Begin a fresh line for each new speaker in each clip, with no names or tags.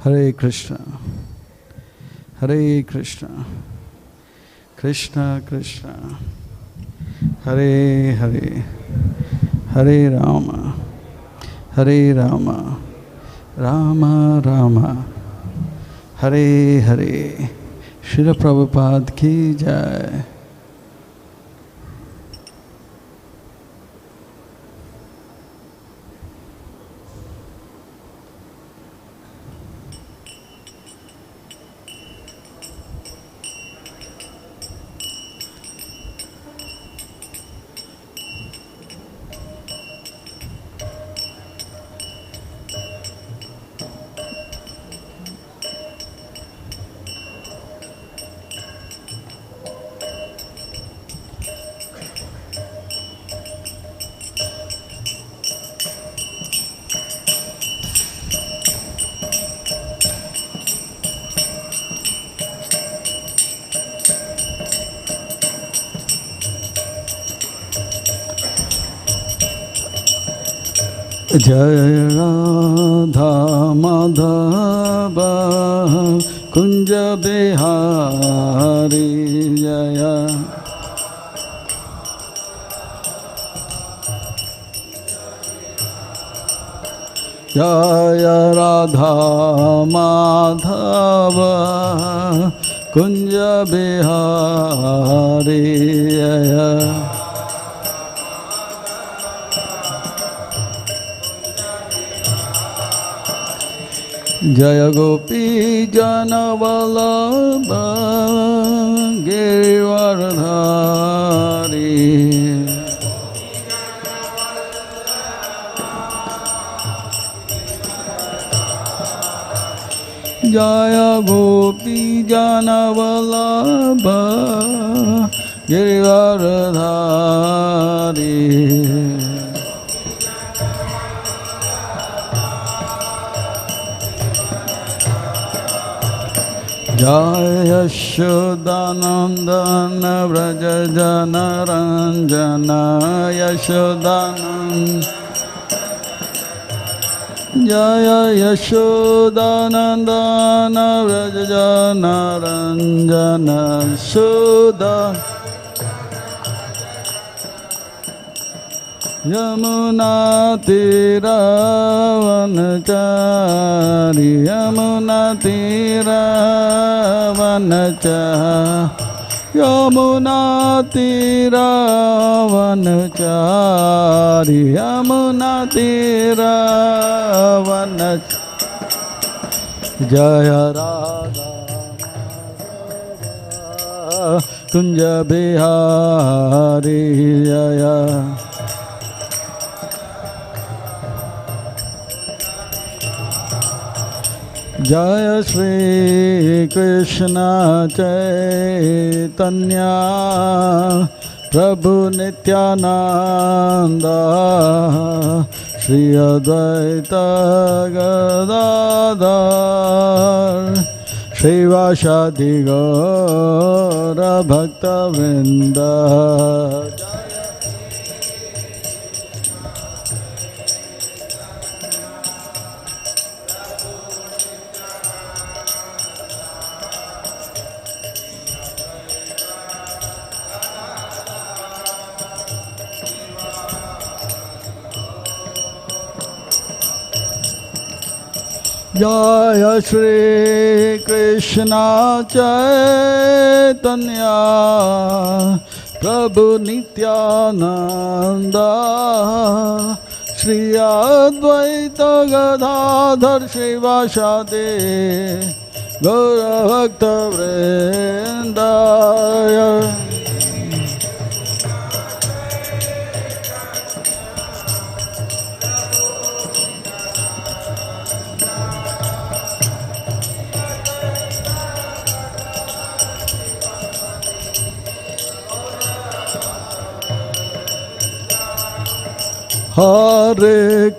Hare Krishna, Hare Krishna, Krishna Krishna, Hare Hare, Hare Rama, Hare Rama, Rama Rama, Hare Hare. Srila Prabhupada ki jai. Jaya Radha Madhava Kunja Bihari Jaya Jaya Radha Madhava Kunja Bihari Jaya Jaya Gopi Jana Vallabha Girivaradhari Jaya Gopi Jana Vallabha Girivaradhari Jaya Yashodanandana Vraja Jana Ranjana Yashodanand Jaya Yashodanandana Vraja Jana Ranjana Yashodan Yamuna Tira Vanachari Yamuna Tira Vanachari Yamuna Tira Vanachari Yamuna Tira Vanachari Jaya Radha Kunja Bihari Jaya Jaya Shri Krishna Chaitanya Prabhu Nityananda Shri Advaita Gadadhar Shri Vashadi Gaura Bhakta Vrinda Jaya Shri Krishna Chaitanya Prabhu Nityananda Shri Advaita Gadadhar Shri Vashadi Gaura Bhakta Vrinda Hare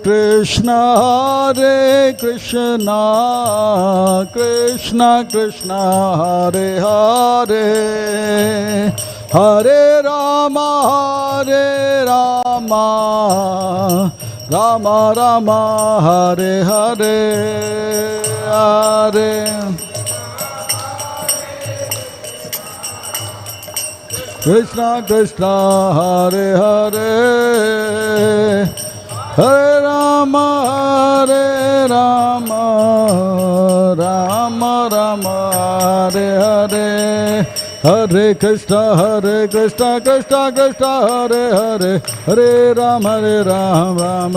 Krishna, Krishna Krishna, Hare Hare, Hare Rama, Rama Rama Hare Hare Hare Krishna Krishna Hare Hare Hare Rama Rama Rama Hare Hare Hare Krishna Krishna Krishna Hare Hare Hare Rama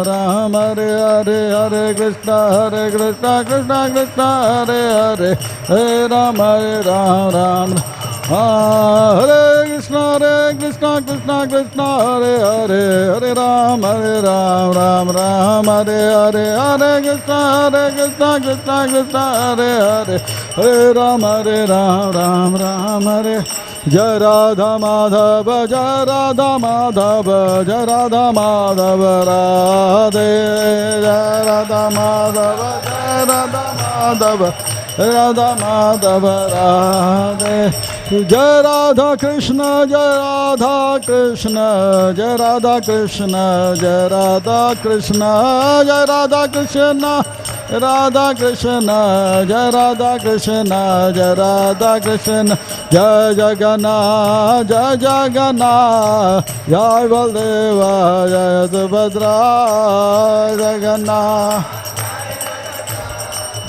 Rama Hare Hare Hare Krishna Krishna Krishna Hare Hare Hare Rama Rama Hare Krishna Krishna Krishna Hare Hare Hare Rama Rama Hare Hare Hare Krishna Krishna Krishna Hare Hare Hare Rama Rama Hare Jai Radha Madhava Jai Radha Madhava Jai Radha Madhava Radhe Jai Radha Madhava Jai Radha Madhava Radha Madhava Radhe Jai Radha Krishna Jai Radha Krishna Jai Radha Krishna Jai Radha Krishna Jai Radha Krishna Radha Krishna Jai Radha Krishna Jai Radha Krishna Jai Jagannath Jai Jagannath Jai Baldeva Jai Subhadra Jagannath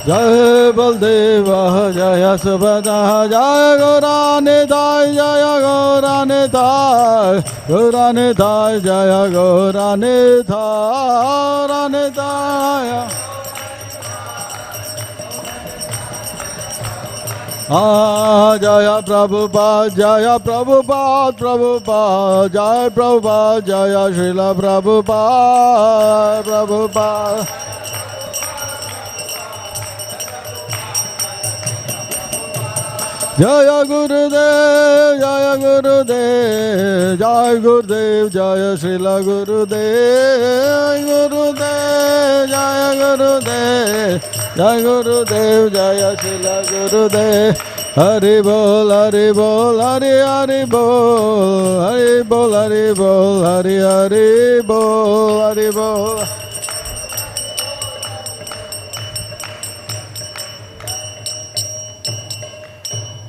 Jai Baldeva Jai Subhadra Jai Gauranidhai Jai Gauranidhai Gauranidhai Jai Gauranidhai Jaya Prabhupada Jaya Prabhupada Prabhupada Jaya Prabhupada Jaya Srila Prabhupada Prabhupada Jaya Gurudev Jaya Gurudev Jaya Gurudev Jaya Srila Gurudev Gurudev Jaya Gurudev Jaya Gurudev Jaya Srila Gurudev Hari Bol Hari Bol Hari Hari Bol Hari Bol Hari Bol Hari Hari Bol Hari Bol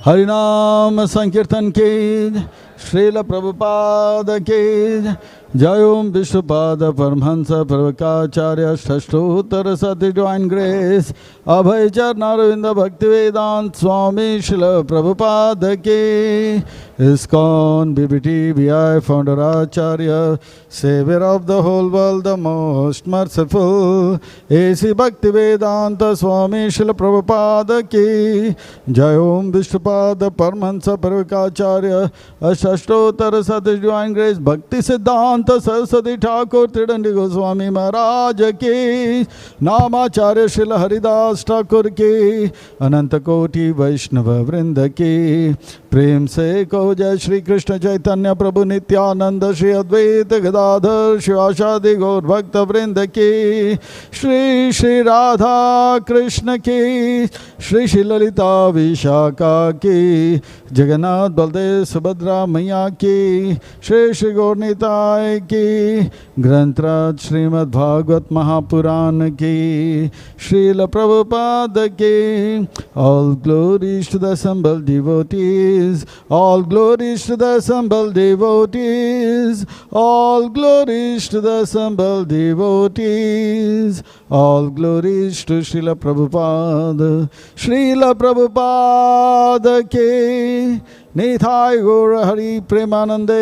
Harinam Sankirtan ki Srila Prabhupada ki Jai Om Vishnupada Paramhansa Pravakacharya Shashtottara Sati Divine Grace Abhay Charnaravindra Bhaktivedanta Swami Srila Prabhupada ki ISKCON BBT VI Founder Acharya Savior of the whole world the most merciful AC Bhaktivedanta Swami Srila Prabhupada ki Jai Om Vishnupada Paramhansa Pravakacharya Shashtottara Sati Divine Grace Bhakti Siddhanta Saraswati Thakur Tridandi Goswami Maharaj ki Namacharya Srila Haridas Thakur ki Ananta Koti Vaishnava Vrinda ki Prem se ko Jai Shri Krishna Chaitanya Prabhu Nityananda Shri Advaita Gadadhar Shivashadi Gaur Bhakta Vrinda ki Shri Shri Radha Krishna ki Shri Shri Lalita Vishaka ki Jagannath Baldev Subhadra Maya ki Shri Shri Gaurnitai ki Grantraj Srimad Bhagavat Mahapuran ki Srila Prabhupada ki All glories to the assembled devotees All glories to the assembled devotees All glories to the assembled devotees All glories to Srila Prabhupada Srila Prabhupada ki Nithai Gaura Hari Premanande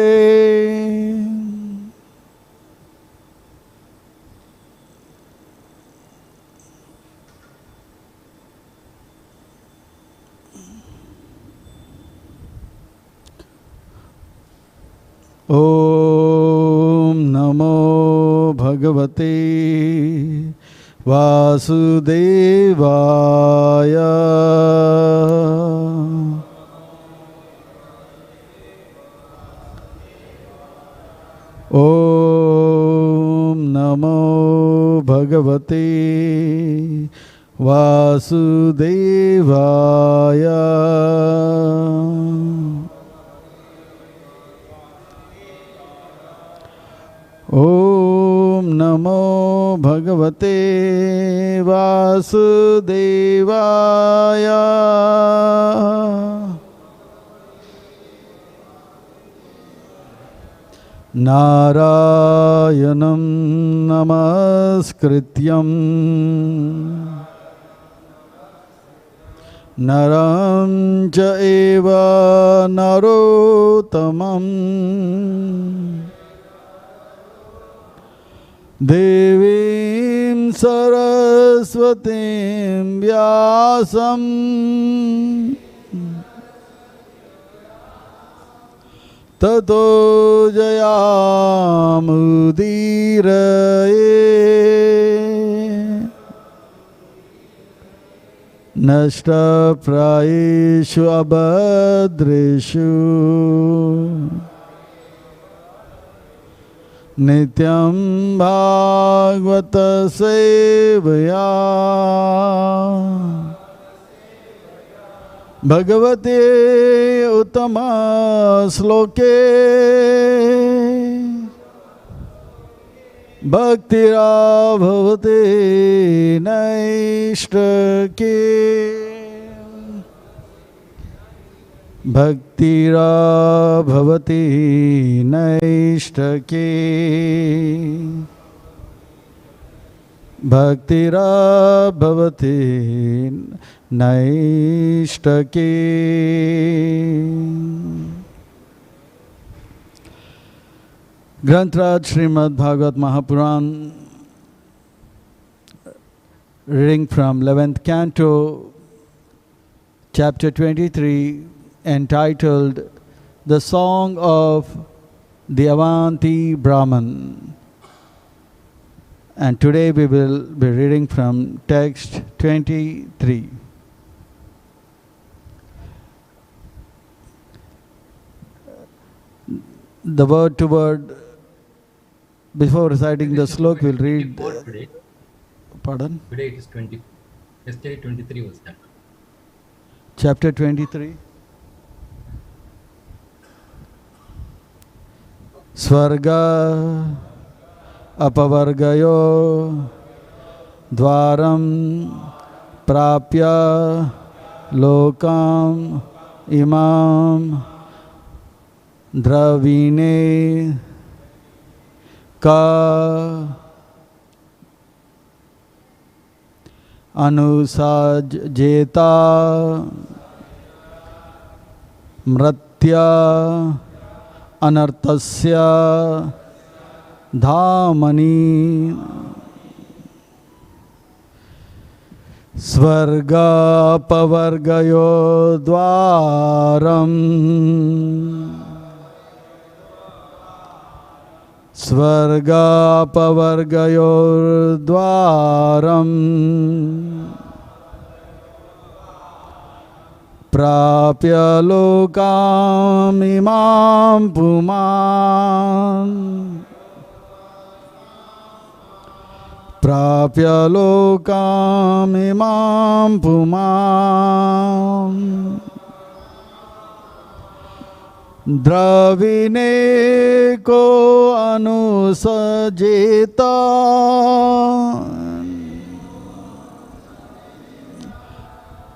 Om Namo Bhagavate Vasudevaya Om Namo Bhagavate Vasudevaya Om Namo भगवते वासुदेवाय। नारायणं नमस्कृत्यं नरं चैव नरोत्तमं देवीं सरस्वतीं व्यासं ततो जयामुदीरये। नष्टप्रायेषु अभद्रेषु नित्यं भागवत सेवया भगवते उत्तम श्लोके भक्तिराभवते नैष्टके। भक्तिराभवति नैष्टके। भक्तिराभवति नैष्टके। ग्रंथराज Shrimad Bhagavat Mahapuran, reading from 11th canto, chapter 23, entitled The Song of the Avanti Brahman. And today we will be reading from text 23. The word to word, before reciting the slok, we'll read. Pardon?
Today it is 20. Yesterday 23 was done.
Chapter 23. Svarga apavargayor dvāraṁ prāpya lokam imam draviṇe ka anuṣajjeta martyo anarthasya dhāmani svargāpavargayor dvāraṁ svargāpavargayor dvāram prāpya lokam imam pumān prāpya lokam imam pumān draviṇe ko anuṣajjeta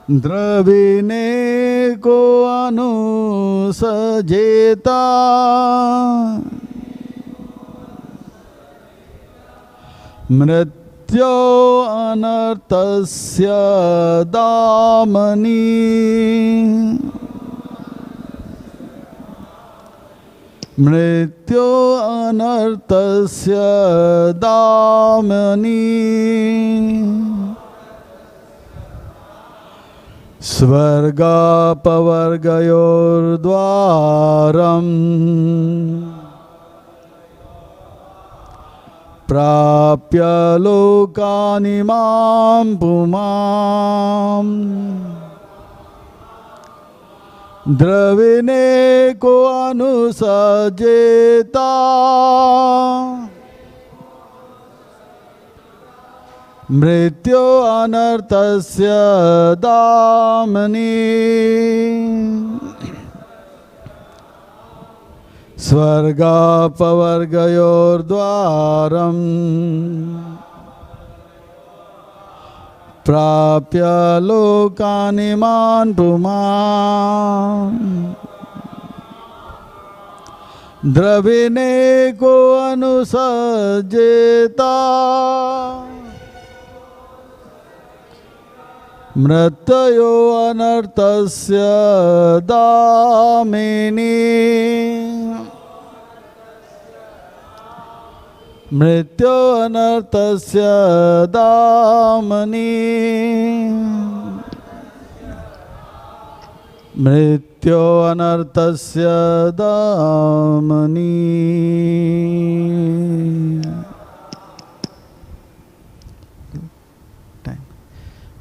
draviṇe ko anuṣajjeta martyo anarthasya dhāmani martyo anarthasya dhāmani svargāpavargayor dvāraṁ prāpya lokan imam pumān draviṇe ko anuṣajjeta martyo anarthasya dhāmani svargāpavargayor dvāraṁ prāpya lokam imaṁ pumān draviṇe ko anuṣajjeta martyo anarthasya dhāmani martyo anarthasya dhāmani martyo anarthasya dhāmani.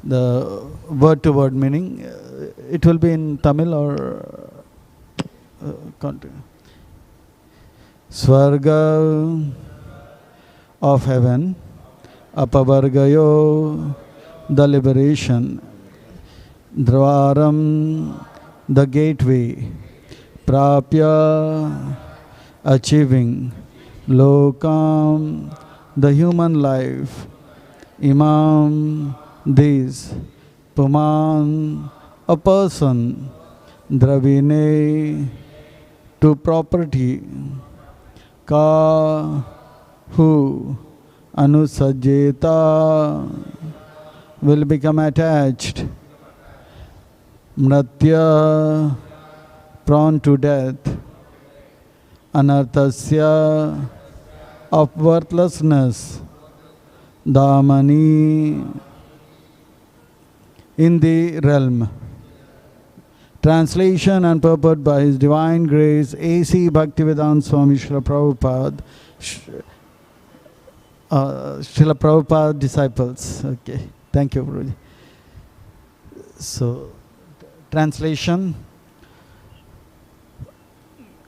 The word to word meaning, it will be in Tamil or continue. Svarga of heaven, apavargayoḥ, the liberation, dvāraṁ, the gateway, prāpya, achieving, lokam, the human life, imam, these, pumān, a person, draviṇe, to property, ka, who, anuṣajjeta, will become attached, martyaḥ, prone to death, anarthasya, of worthlessness, dhāmani, in the realm. Translation and purport by His Divine Grace A.C. Bhaktivedanta Swami Srila Prabhupada, Srila Prabhupada disciples. Okay, thank you, Prabhuji. So, translation.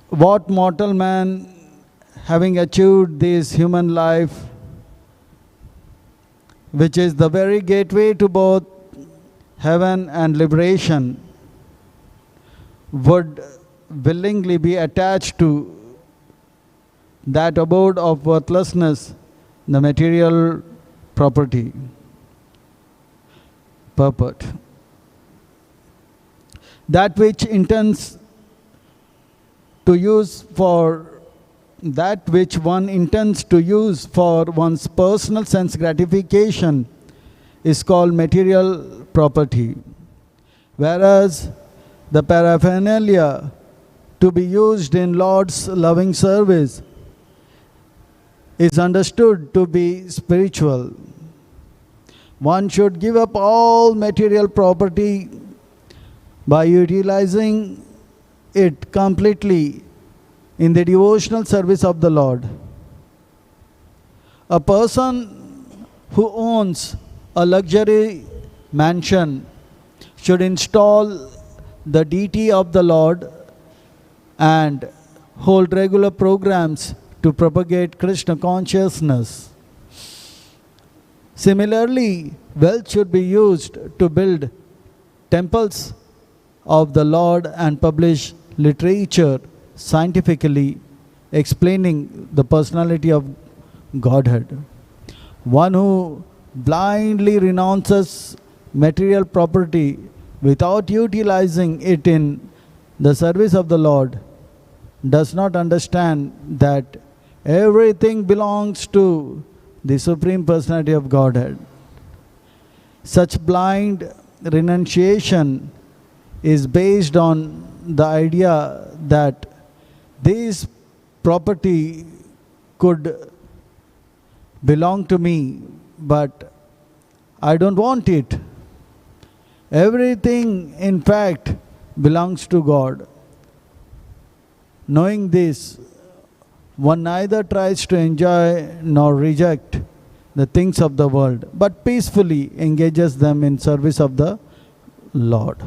What mortal man, having achieved this human life, which is the very gateway to both heaven and liberation, would willingly be attached to that abode of worthlessness, the material property. Purport. That which intends to use for that which one intends to use for one's personal sense gratification is called material property, whereas the paraphernalia to be used in Lord's loving service is understood to be spiritual. One should give up all material property by utilizing it completely in the devotional service of the Lord. A person who owns a luxury mansion should install the Deity of the Lord and hold regular programs to propagate Krishna consciousness. Similarly, wealth should be used to build temples of the Lord and publish literature scientifically explaining the personality of Godhead. One who blindly renounces material property without utilizing it in the service of the Lord does not understand that everything belongs to the Supreme Personality of Godhead. Such blind renunciation is based on the idea that this property could belong to me, but I don't want it. Everything, in fact, belongs to God. Knowing this, one neither tries to enjoy nor reject the things of the world, but peacefully engages them in service of the Lord.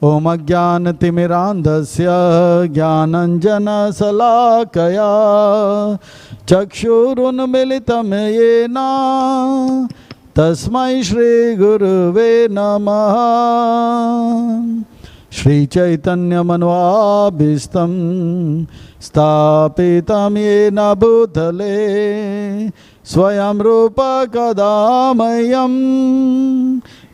Om ajnanatimmirandasya jnananjana salakaya chakshurunmilitam yena tasmai shri guruve namaha Shri Chaitanya Manvabhistam Stapitam Yena Bhutale Swayam Rupa Kadamayam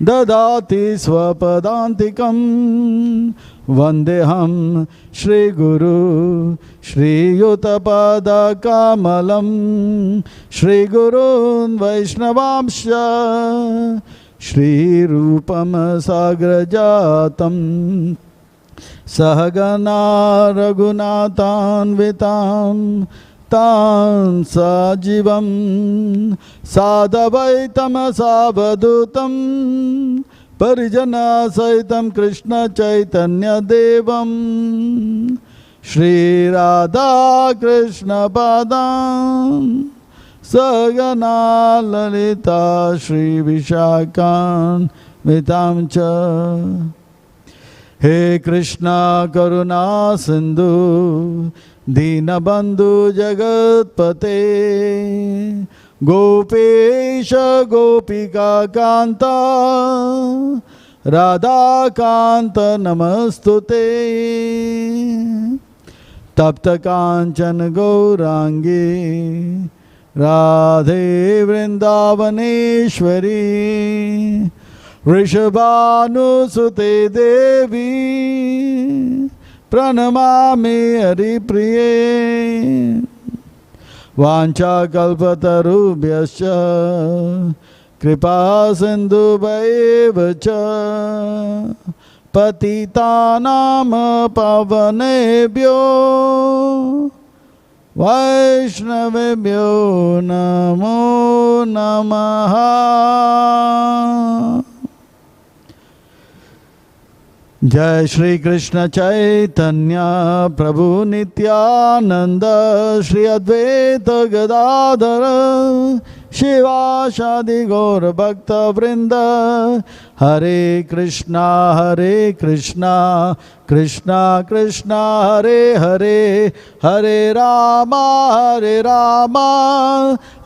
Dadati Swapadantikam Vandeham Shri Guru Shri Yutapada Kamalam Shri Gurun Vaishnavamsha Shri Rupam Sagrajatam Sahagana Raghunathan Vitam Tan Sajivam Sadavaitam Savadutam Parijana Saitam Krishna Chaitanya Devam Shri Radha Krishna Padam Sagana Lalita Shri Vishakan Vitamcha He Krishna Karuna Sindhu Dinabandhu Jagatpate Gopesha Gopika Kanta Radha Kanta Namastute Tapta Kanchan Gaurangi Radhe Vrindavaneshwari Rishabhanusute Devi Pranamami Haripriye Vancha kalpatarubhyascha Kripa sindhu bhaivacha Patitanam pavanebhyo Vaishnavebhyo namo namaha Jai Shri Krishna Chaitanya Prabhu Nityananda Shri Advaita Gadadhara Shiva Shadi Gaura Bhakta Vrinda Hare Krishna Krishna Krishna Hare Hare Hare Rama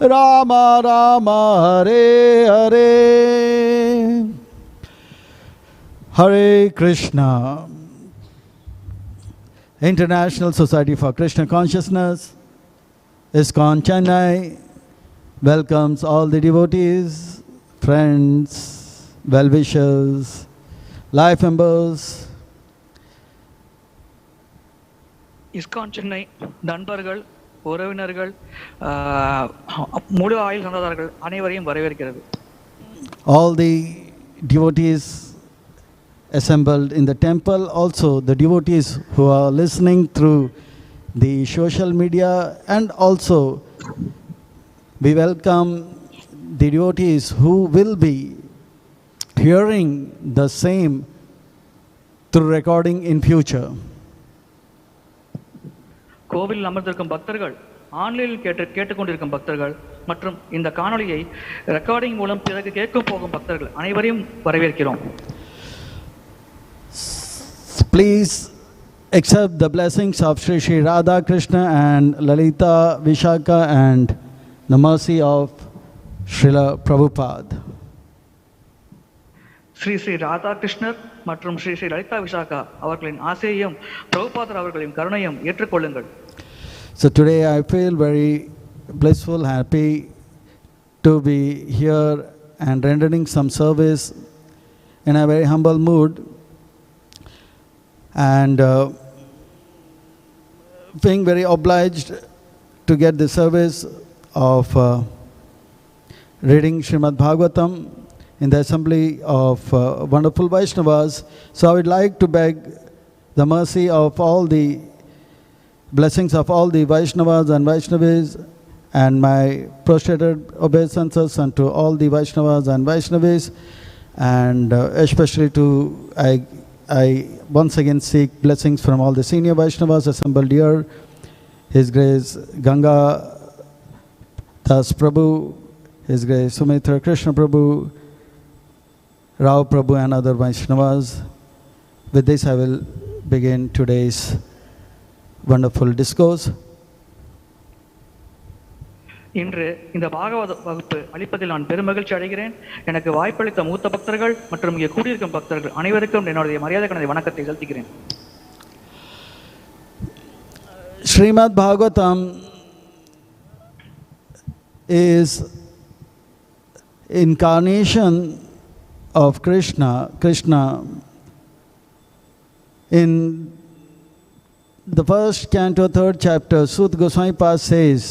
Rama Rama Hare Hare Hare Krishna. International Society for Krishna Consciousness, ISKCON Chennai, welcomes all the devotees, friends, well-wishers, life members.
ISKCON Chennai, நண்பர்கள், உறவினர்கள், முழு ஆயுள் சந்தாதாரர்கள் அனைவரையும் வரவேற்கிறது.
All the devotees assembled in the temple, also the devotees who are listening through the social media, and also we welcome the devotees who will be hearing the same through recording in future.
கோவிலில் அமர்ந்திருக்கும் பக்தர்கள், ஆன்லைனில் கேட்டுக்கொண்டிருக்கும் பக்தர்கள் மற்றும் இந்த காணொளியை recording மூலம் பிறகு கேட்க போகும் பக்தர்கள் அனைவரையும் வரவேற்கிறோம்.
Please accept the blessings of Sri Sri Radha Krishna and Lalita Vishaka and the mercy of Srila Prabhupada.
Sri Sri Radha கிருஷ்ணர் மற்றும் ஸ்ரீ ஸ்ரீ லலிதா விஷாகா அவர்களின் ஆசையையும் பிரபுபாதர் அவர்களின் கருணையும் ஏற்றுக்கொள்ளுங்கள்.
So today I feel very blissful, happy to be here and rendering some service in a very humble mood, and being very obliged to get the service of reading Srimad Bhagavatam in the assembly of wonderful Vaishnavas. So I would like to beg the mercy of all the blessings of all the Vaishnavas and Vaishnavis, and my prostrated obeisances unto all the Vaishnavas and Vaishnavis, and especially to I once again seek blessings from all the senior Vaishnavas assembled here, His Grace Ganga Das Prabhu, His Grace Sumitra Krishna Prabhu, Rao Prabhu and other Vaishnavas. With this I will begin today's wonderful discourse.
இன்று இந்த பாகவத வகுப்பு அளிப்பதில் நான் பெருமகிழ்ச்சி அடைகிறேன். எனக்கு வாய்ப்பளித்த மூத்த பக்தர்கள் மற்றும் இங்கே கூடியிருக்கும் பக்தர்கள் அனைவருக்கும் என்னுடைய மரியாதை கணதை வணக்கத்தை செலுத்துகிறேன்.
Srimad Bhagavatam is incarnation of Krishna. In the first canto, third chapter, Sut Goswami Pad says,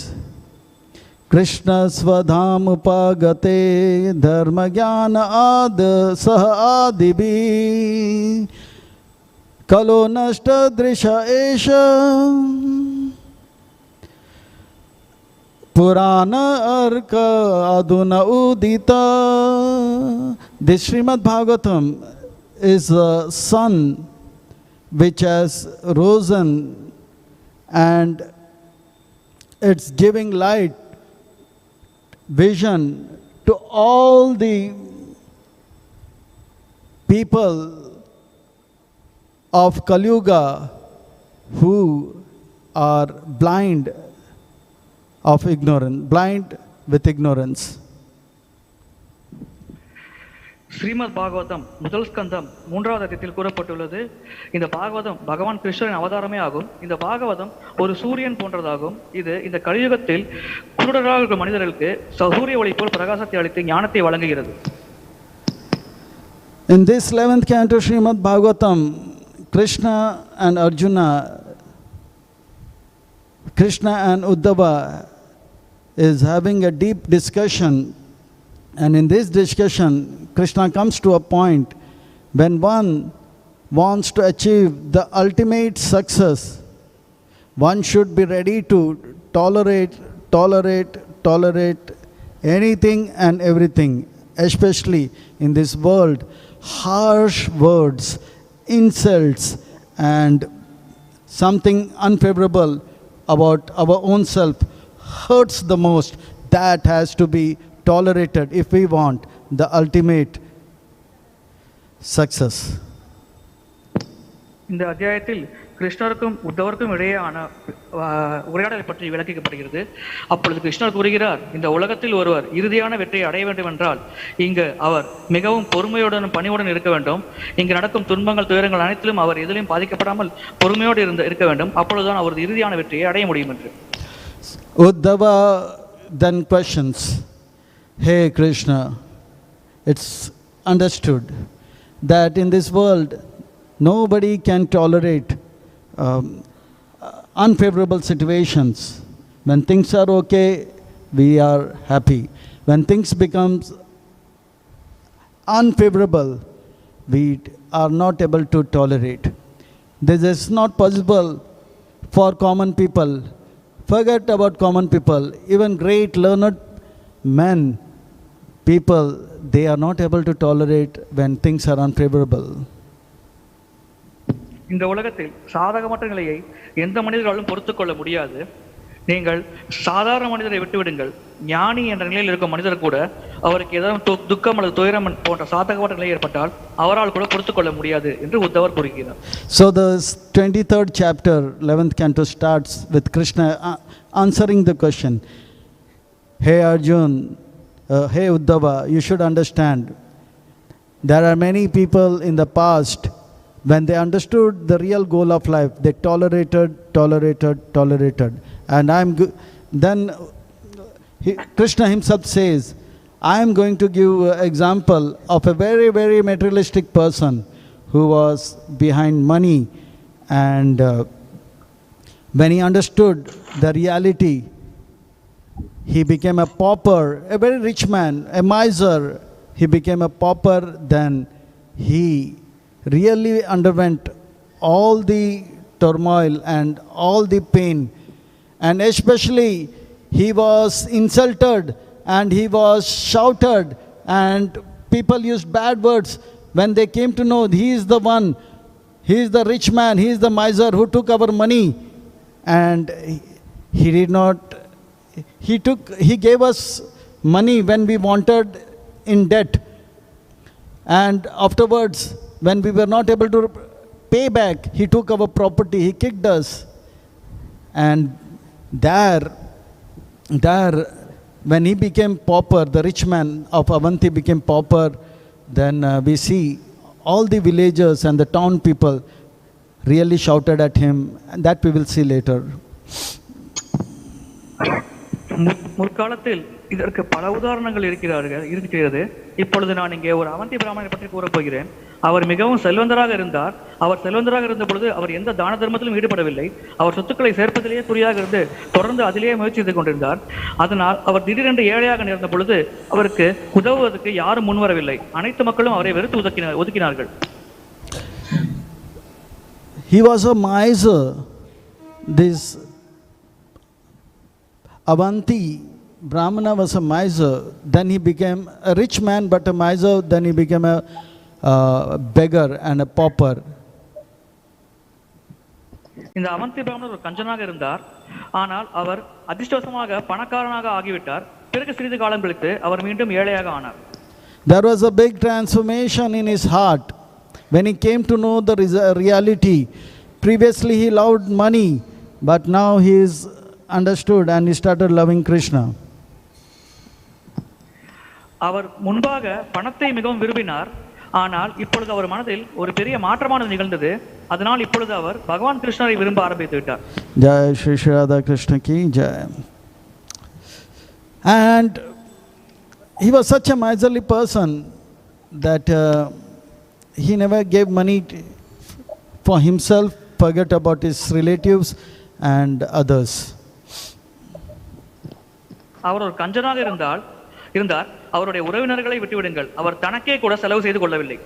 Krishna svadham upagate dharma jnana ad saha adibhi kalo nashta drisha esha purana arka aduna udita. This Srimad Bhagavatam is a sun which has risen and it's giving light, vision to all the people of Kali Yuga who are blind with ignorance.
Srimad Bhagavatam முதல் ஸ்கந்தம் 3வது அத்தியாயத்தில் கூறப்பட்டுள்ளது. இந்த பாகவதம் பகவான் கிருஷ்ணரின் அவதாரமே ஆகும். இந்த பாகவதம் ஒரு சூரியன் போன்றதாகும். இது இந்த கலியுகத்தில் குருடராக இருக்கும் மனிதர்களுக்கு சூரிய ஒளி போல் பிரகாசத்தை அளித்து ஞானத்தை வழங்குகிறது.
In this 11th canto Srimad Bhagavatam, Krishna and Uddhava is having a deep discussion. And in this discussion, Krishna comes to a point when one wants to achieve the ultimate success, one should be ready to tolerate anything and everything, especially in this world. Harsh words, insults, and something unfavorable about our own self hurts the most. That has to be tolerated if we want the ultimate success.
இந்த அத்தியாயத்தில் கிருஷ்ணருக்கும் உத்தவருக்கும் இடையேயான உரையாடலை பற்றி விளக்கப்படுகிறது. அப்பொழுது கிருஷ்ணர் கூறுகிறார், இந்த உலகத்தில் ஒருவர் இறுதியான வெற்றியை அடைய வேண்டும் என்றால் இங்கு அவர் மிகவும் பொறுமையுடன் பணிவுடன் இருக்க வேண்டும். இங்கு நடக்கும் துன்பங்கள் துயரங்கள் அனைத்திலும் அவர் எதிலும் பாதிக்கப்படாமல் பொறுமையோடு இருக்க வேண்டும். அப்பொழுதுதான் அவரது இறுதியான வெற்றியை அடைய முடியும் என்று.
Uddhava then questions, Hey Krishna, it's understood that in this world nobody can tolerate unfavorable situations. When things are okay, we are happy. When things becomes unfavorable, we are not able to tolerate. This is not possible for common people. Forget about common people. Even great learned men, people, they are not able to tolerate when things are unfavorable.
இந்த உலகத்தில் சாதகமற்ற நிலையை எந்த மனிதர்களாலும் பொறுத்துக்கொள்ள முடியாது. நீங்கள் சாதாரண மனிதரை விட்டுவிடுங்கள். ஞானி என்ற நிலையில் இருக்கும் மனிதர் கூட அவருக்கு ஏதாவது துக்கம் அல்லது துயரம் போன்ற சாதகமற்ற நிலை ஏற்பட்டால் அவரால் கூட பொறுத்துக்கொள்ள முடியாது என்று உத்தவர் கூறுகிறார்.
So the 23rd chapter, 11th canto starts with Krishna answering the question. Hey Arjun, hey Uddhava, you should understand, there are many people in the past, when they understood the real goal of life, they tolerated. And then Krishna himself says, I am going to give an example of a very, very materialistic person who was behind money. And when he understood the reality, he became a pauper, a very rich man, a miser. He became a pauper. Then he really underwent all the turmoil and all the pain. And especially he was insulted and he was shouted and people used bad words. When they came to know he is the one, he is the rich man, he is the miser who took our money. And he gave us money when we wanted in debt. And afterwards, when we were not able to pay back, he took our property, he kicked us. And there when he became pauper, the rich man of Avanti became pauper, then we see all the villagers and the town people really shouted at him, and that we will see later.
முற்காலத்தில் இதற்கு பல உதாரணங்கள் இருக்கிறது. இப்பொழுது நான் இங்கே ஒரு அவந்தி பிராமணரை பற்றி கூறப் போகிறேன். அவர் மிகவும் செல்வந்தராக இருந்தார். அவர் செல்வந்தராக இருந்த பொழுது அவர் எந்த தான தர்மத்திலும் ஈடுபடவில்லை. அவர் சொத்துக்களை சேர்ப்பதிலேயே குறியாக இருந்து தொடர்ந்து அதிலேயே முயற்சி செய்து கொண்டிருந்தார். அதனால் அவர் திடீரென்று ஏழையாக நேர்ந்த பொழுது அவருக்கு உதவுவதற்கு யாரும் முன்வரவில்லை. அனைத்து மக்களும் அவரை வெறுத்து ஒதுக்கினார்கள்.
He was a miser. This Avanti Brahmana was a miser. Then he became a rich man, but a miser. Then he became a beggar and a pauper.
இந்த அவந்தி பிராமணர் ஒரு கஞ்சனாக இருந்தார். ஆனால் அவர் அதிர்ஷ்டவசமாக பணக்காரனாக ஆகிவிட்டார். பிறகு சிறிது காலம் கழித்து அவர் மீண்டும் ஏழையாக ஆனார்.
There was a big transformation in his heart when he came to know the reality. Previously he loved money, but now he is understood and he started loving Krishna.
அவர் முன்பாக பணத்தை மிகவும் விரும்பினார். ஆனால் இப்பொழுது அவர் மனதில் ஒரு பெரிய மாற்றமானது நிகழ்ந்தது. அதனால் இப்பொழுது அவர் பகவான் கிருஷ்ணரை விரும்ப ஆரம்பித்து விட்டார்.
Jai Shri Shri Radha Krishna ki jai. And he was such a miserly person that he never gave money for himself, forget about his relatives and others.
அவர் ஒரு கஞ்சனாக இருந்தார். அவருடைய உறவினர்களை விட்டுவிடுங்கள், அவர் தனக்கே கூட செலவு செய்து கொள்ளவில்லை.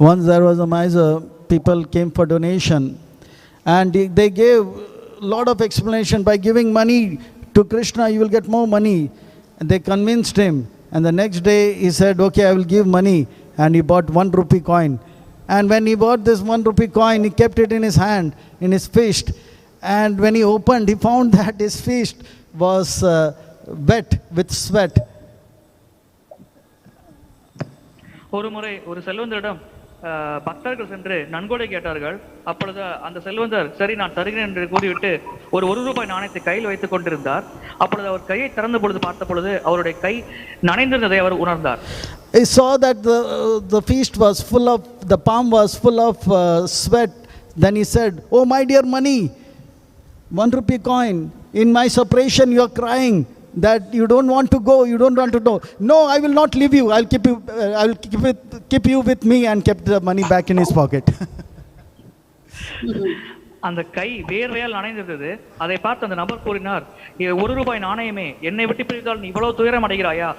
Once there was a miser, people came for donation and they gave lot of explanation. By giving money to Krishna you will get more money, and they convinced him, and the next day he said, okay, I will give money, and he bought 1 rupee coin. And when he bought this 1 rupee coin, he kept it in his hand, in his fist, and when he opened, he found that his fist was wet with sweat.
ஒரு முறை ஒரு செல்வந்தரிடம் பக்தர்கள் சென்று நன்கொடை கேட்டார்கள். அப்பொழுது அந்த செல்வந்தர் சரி நான் தருகிறேன் என்று கூறிவிட்டு ஒரு 1 ரூபாய் நாணயத்தை கையில் வைத்துக் கொண்டிருந்தார். அப்பொழுது அவர் கையை திறந்த பொழுது பார்த்த பொழுது அவருடைய கை நனைந்திருந்ததை அவர் உணர்ந்தார்.
He saw that the feast was full of, the palm was full of sweat. Then he said, oh my dear money, 1 rupee coin, in my separation you are crying that you don't want to go, you don't want to go. No, I will not leave you. I'll keep you. I'll keep you with me, and kept the money back in his pocket.
அந்த கை வேர்வையால் நனைந்திருந்தது. அதை பார்த்து அந்த நபர் கூறினார், 1 ரூபாய் நாணயமே, என்னை விட்டு பிரித்தால் நீ இவ்வளவு துயரம் அடைகிறாயா?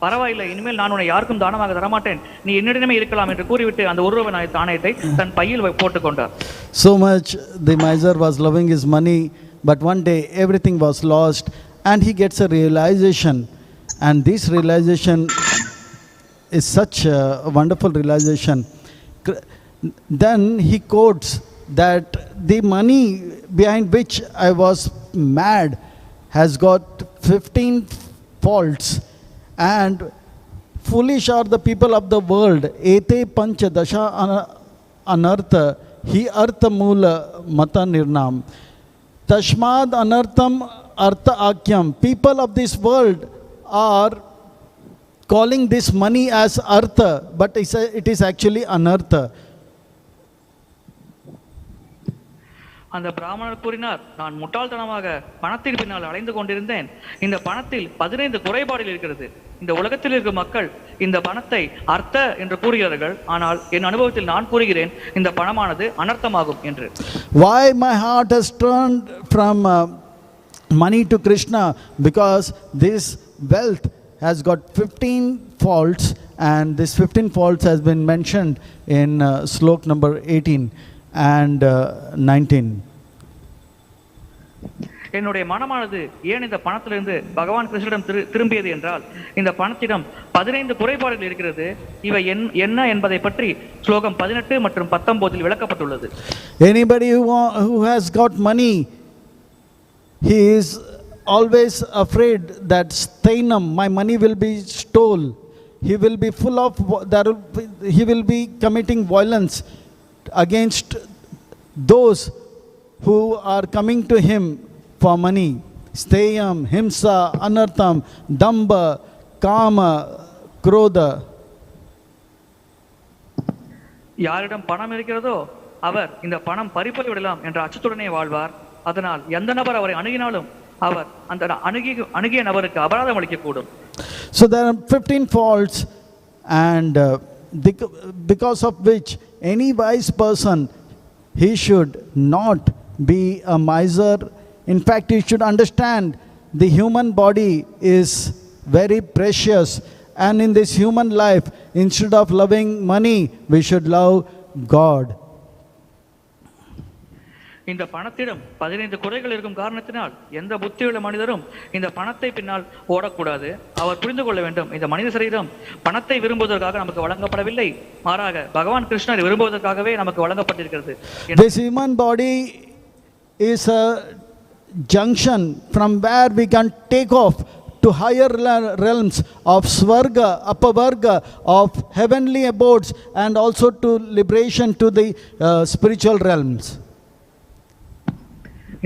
பரவாயில்லை, இனிமேல் நான் உன்னை யாருக்கும் தானமாக தரமாட்டேன், நீ என்னிடமே இருக்கலாம் என்று கூறிவிட்டு அந்த 1 ரூபாய் நாணயத்தை தன் பையில் போட்டுக் கொண்டார்.
So much the miser was loving his money, but one day everything was lost. And he gets a realization, and this realization is such a wonderful realization. Then he quotes that the money behind which I was mad has got 15 faults, and foolish are the people of the world. Ete pancha dasha anartha hi artha moola mata nirnam tashmad anartham artha akyam. People of this world are calling this money as artha, but it is actually anartha.
அந்த பிராமணர் கூறினார், நான் முட்டாள்தனமாக பணத்தின் பின்னால் அலைந்து கொண்டிருந்தேன். இந்த பணத்தில் 15 குறைபாடுகள் இருக்கிறது. இந்த உலகத்தில் இருக்கும் மக்கள் இந்த பணத்தை அர்த்த என்று கூறுகிறார்கள். ஆனால் என் அனுபவத்தில் நான் கூறுகிறேன், இந்த பணமானது அனர்த்தமாகும் என்று.
Why my heart has turned from money to Krishna? Because this wealth has got 15 faults, and this 15 faults has been mentioned in slok number 18 and 19.
என்னுடைய மனமானது ஏன் இந்த பணத்திலிருந்து பகவான் கிருஷ்ணரிடம் திரும்பியது என்றால், இந்த பணத்திடம் 15 குறைபாடுகள் இருக்கிறது. இவை என்ன என்பதை பற்றி ஸ்லோகம் 18 மற்றும் 19 விளக்கப்பட்டுள்ளது.
Anybody who has got money, he is always afraid that stainam, my money will be stole. He will be full of, he will be committing violence against those who are coming to him for money. steyam, himsa, anartham, damba, kama, krodha.
யாரிடம் பணம் இருக்கிறதோ அவர் இந்த பணம் பறிப்பை விடலாம் என்ற அச்சத்துடனே வாழ்வார். அதனால் எந்த நபர் அவரை அணுகினாலும் அவர் அந்த அணுகிய நபருக்கு அபராதம் அளிக்கக்கூடும்.
So there are 15 faults, and because of which any wise person, he should not be a miser. In fact, he should understand the human body is very precious, and in this human life, instead of loving money, we should love God.
இந்த பணத்திடம் 15 குறைகள் இருக்கும் காரணத்தினால் எந்த புத்தியுள்ள மனிதரும் இந்த பணத்தை பின்னால் ஓடக்கூடாது. அவர் புரிந்து கொள்ள வேண்டும், இந்த மனித சரீரம் பணத்தை விரும்புவதற்காக நமக்கு வழங்கப்படவில்லை, மாறாக பகவான் கிருஷ்ணர் விரும்புவதற்காகவே நமக்கு வழங்கப்பட்டிருக்கிறது.
This human body is a junction from where we can take off to higher realms of svarga, apavarga, of heavenly abodes, and also to liberation to the spiritual realms.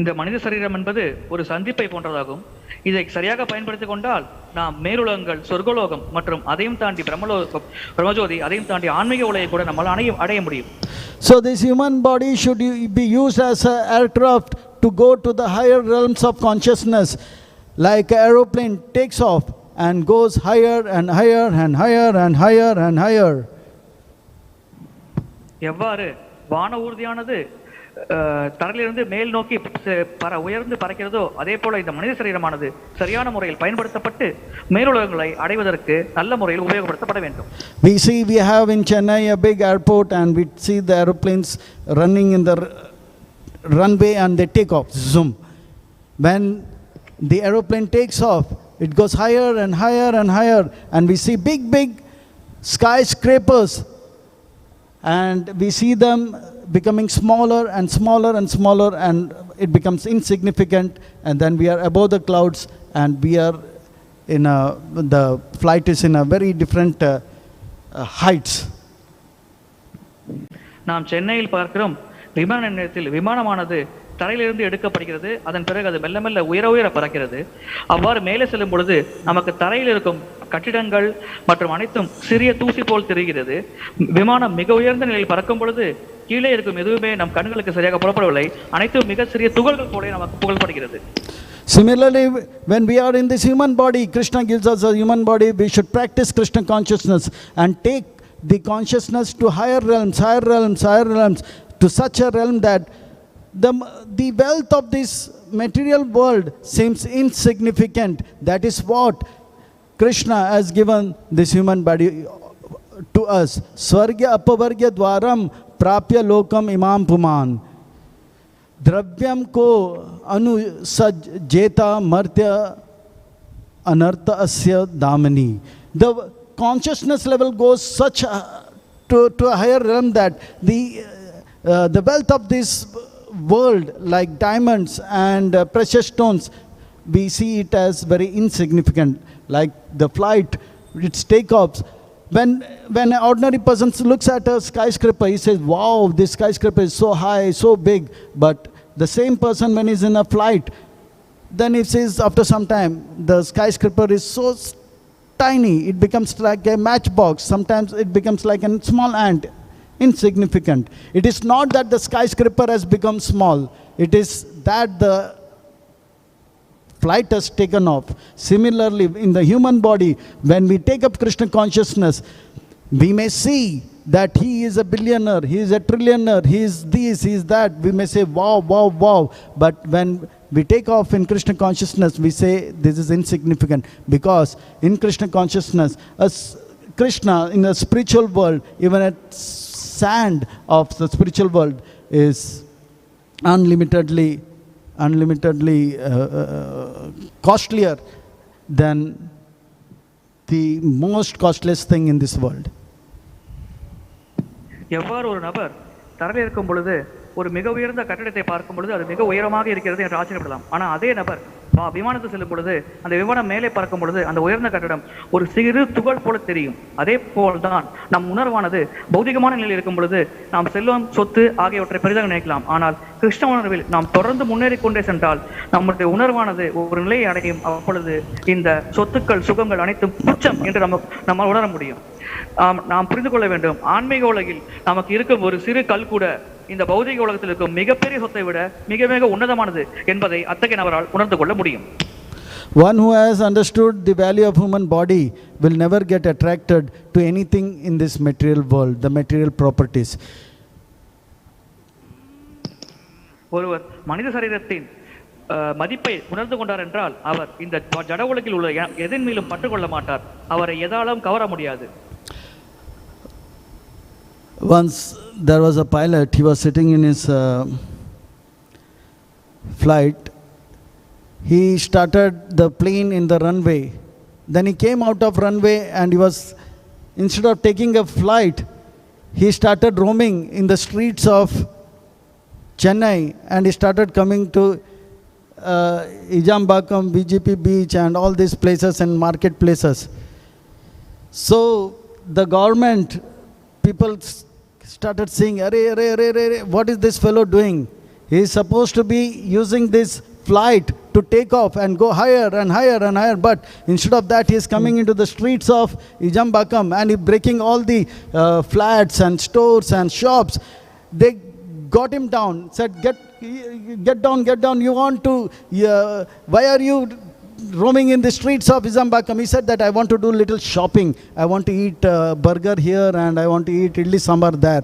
இந்த மனித சரீரம் என்பது ஒரு சந்திப்பை போன்றதாகும். இதை சரியாக பயன்படுத்திக் கொண்டால் நாம் மேலுலகங்கள், சொர்க்கலோகம் மற்றும் அதையும் தாண்டி பிரம்மலோகம், பிரம்மஜோதி, அதையும் தாண்டி ஆன்மீக உலகை கூட நம்மால் அடைய முடியும்.
So this human body should be used as an aircraft to go to the higher realms of consciousness. Like an aeroplane takes off and goes higher and higher and higher and higher and higher.
எவ்வாறு வான ஊர்தியானது தரையிலிருந்து மேல் நோக்கி உயர்ந்து பறக்கிறதோ அதே போல இந்த மனித சரீரமானது சரியான முறையில் பயன்படுத்தப்பட்டு மேலுலகங்களை அடைவதற்கு நல்ல முறையில் உபயோகப்படுத்தப்பட வேண்டும்.
We have in Chennai a big airport, and we see the aeroplanes running in the runway and they take off. Zoom. When the aeroplane takes off, it goes higher and higher and higher, and we see big skyscrapers, and we see them becoming smaller and smaller and smaller, and it becomes insignificant, and then we are above the clouds, and we are in the flight is in a very different heights.
நாம் சென்னையில் பார்க்கிறோம், விமான நிலையத்தில் விமானமானது தரையிலிருந்து எடுக்கப்படுகிறது, அதன் பிறகு அது மெல்ல மெல்ல உயர பறக்கிறது. அவ்வாறு மேலே செல்லும் பொழுது நமக்கு தரையில் இருக்கும் கட்டிடங்கள் மற்றும் அனைத்தும் சிறிய தூசி போல் தெரிகிறது. விமானம் மிக உயர்ந்த நிலையில் பறக்கும் பொழுது கீழே இருக்கும் எதுவுமே நம் கண்களுக்கு சரியாக புலப்படவில்லை, அனைத்தும் மிக சிறிய துகள்கள் போல நமக்கு புகழ்படுகிறது.
Similarly, when we are in this human body, Krishna gives us a human body, we should practice Krishna consciousness and take the consciousness to higher realms, to such a realm that the wealth of this material world seems insignificant. That is what Krishna has given this human body to us. Svarga apavargayor dvāraṁ prāpya lokam imam pumān. Draviṇam ko anuṣajjeta martyo anarthasya dhāmani. The consciousness level goes to a higher realm that the wealth of this world, like diamonds and precious stones, we see it as very insignificant. Like the flight, its takeoffs. When an ordinary person looks at a skyscraper, he says, wow, this skyscraper is so high, so big. But the same person, when he's in a flight, then he says after some time, the skyscraper is so tiny, it becomes like a matchbox. Sometimes it becomes like a small ant. Insignificant. It is not that the skyscraper has become small, it is that the flight has taken off. Similarly, in the human body, when we take up Krishna consciousness, we may see that he is a billionaire, he is a trillionaire, he is this, he is that. We may say, wow, wow, wow. But when we take off in Krishna consciousness, we say this is insignificant, because in Krishna consciousness, as Krishna in the spiritual world, even at sand of the spiritual world is unlimitedly costlier than the most costliest thing in this world.
எவ்வாறு ஒரு நபர் தரையில் இருக்கும் பொழுது ஒரு மிக உயர்ந்த கட்டிடத்தை பார்க்கும் பொழுது அது மிக உயரமாக இருக்கிறது என்று ஆச்சரியப்படலாம். ஆனால் அதே நபர் விமானத்தில் செல்லும் பொழுது அந்த விமானம் மேலே பறக்கும் பொழுது அந்த உயர்ந்த கட்டடம் ஒரு சிறு துகள் போல தெரியும். அதே போல்தான் நம் உணர்வானது பௌதிகமான நிலையில் இருக்கும் பொழுது நாம் செல்வம், சொத்து ஆகியவற்றை பெரிதாக நினைக்கலாம். ஆனால் கிருஷ்ண உணர்வில் நாம் தொடர்ந்து முன்னேறி கொண்டே சென்றால் நம்முடைய உணர்வானது ஒரு நிலையை அடையும். அப்பொழுது இந்த சொத்துக்கள், சுகங்கள் அனைத்தும் துச்சம் என்று நம்மால் உணர முடியும். நாம் புரிந்து கொள்ள வேண்டும், ஆன்மீக உலகில் நமக்கு இருக்கும் ஒரு சிறு கல் கூட இந்த பௌதிக உலகத்தில் இருக்கும் மிகப்பெரிய சொத்தை விட மிக மிக உன்னதமானது என்பதை அத்தகைய நபரால் உணர்ந்து கொள்ள முடியும்.
One who has understood the value of human body will never get attracted to anything in this material world, the material properties.
ஒருவர் மனித சரீரத்தின் மதிப்பை உணர்ந்து கொண்டார் என்றால் அவர் இந்த ஜட உலகில் உள்ள எதன் மேலும் பற்றுக்கொள்ள மாட்டார். அவரை எதாலும் கவர முடியாது.
Once there was a pilot, he was sitting in his flight. He started the plane in the runway. Then he came out of runway and he was, instead of taking a flight, he started roaming in the streets of Chennai and he started coming to Ijambakam, BGP beach and all these places and marketplaces. So the government, people started saying, what is this fellow doing? He is supposed to be using this flight to take off and go higher and higher and higher, but instead of that he is coming into the streets of Ijambakam and he breaking all the flats and stores and shops. They got him down, said, get down, you want to, why are you roaming in the streets of Ijambakam? He said that I want to do little shopping, I want to eat burger here and I want to eat idli sambar there.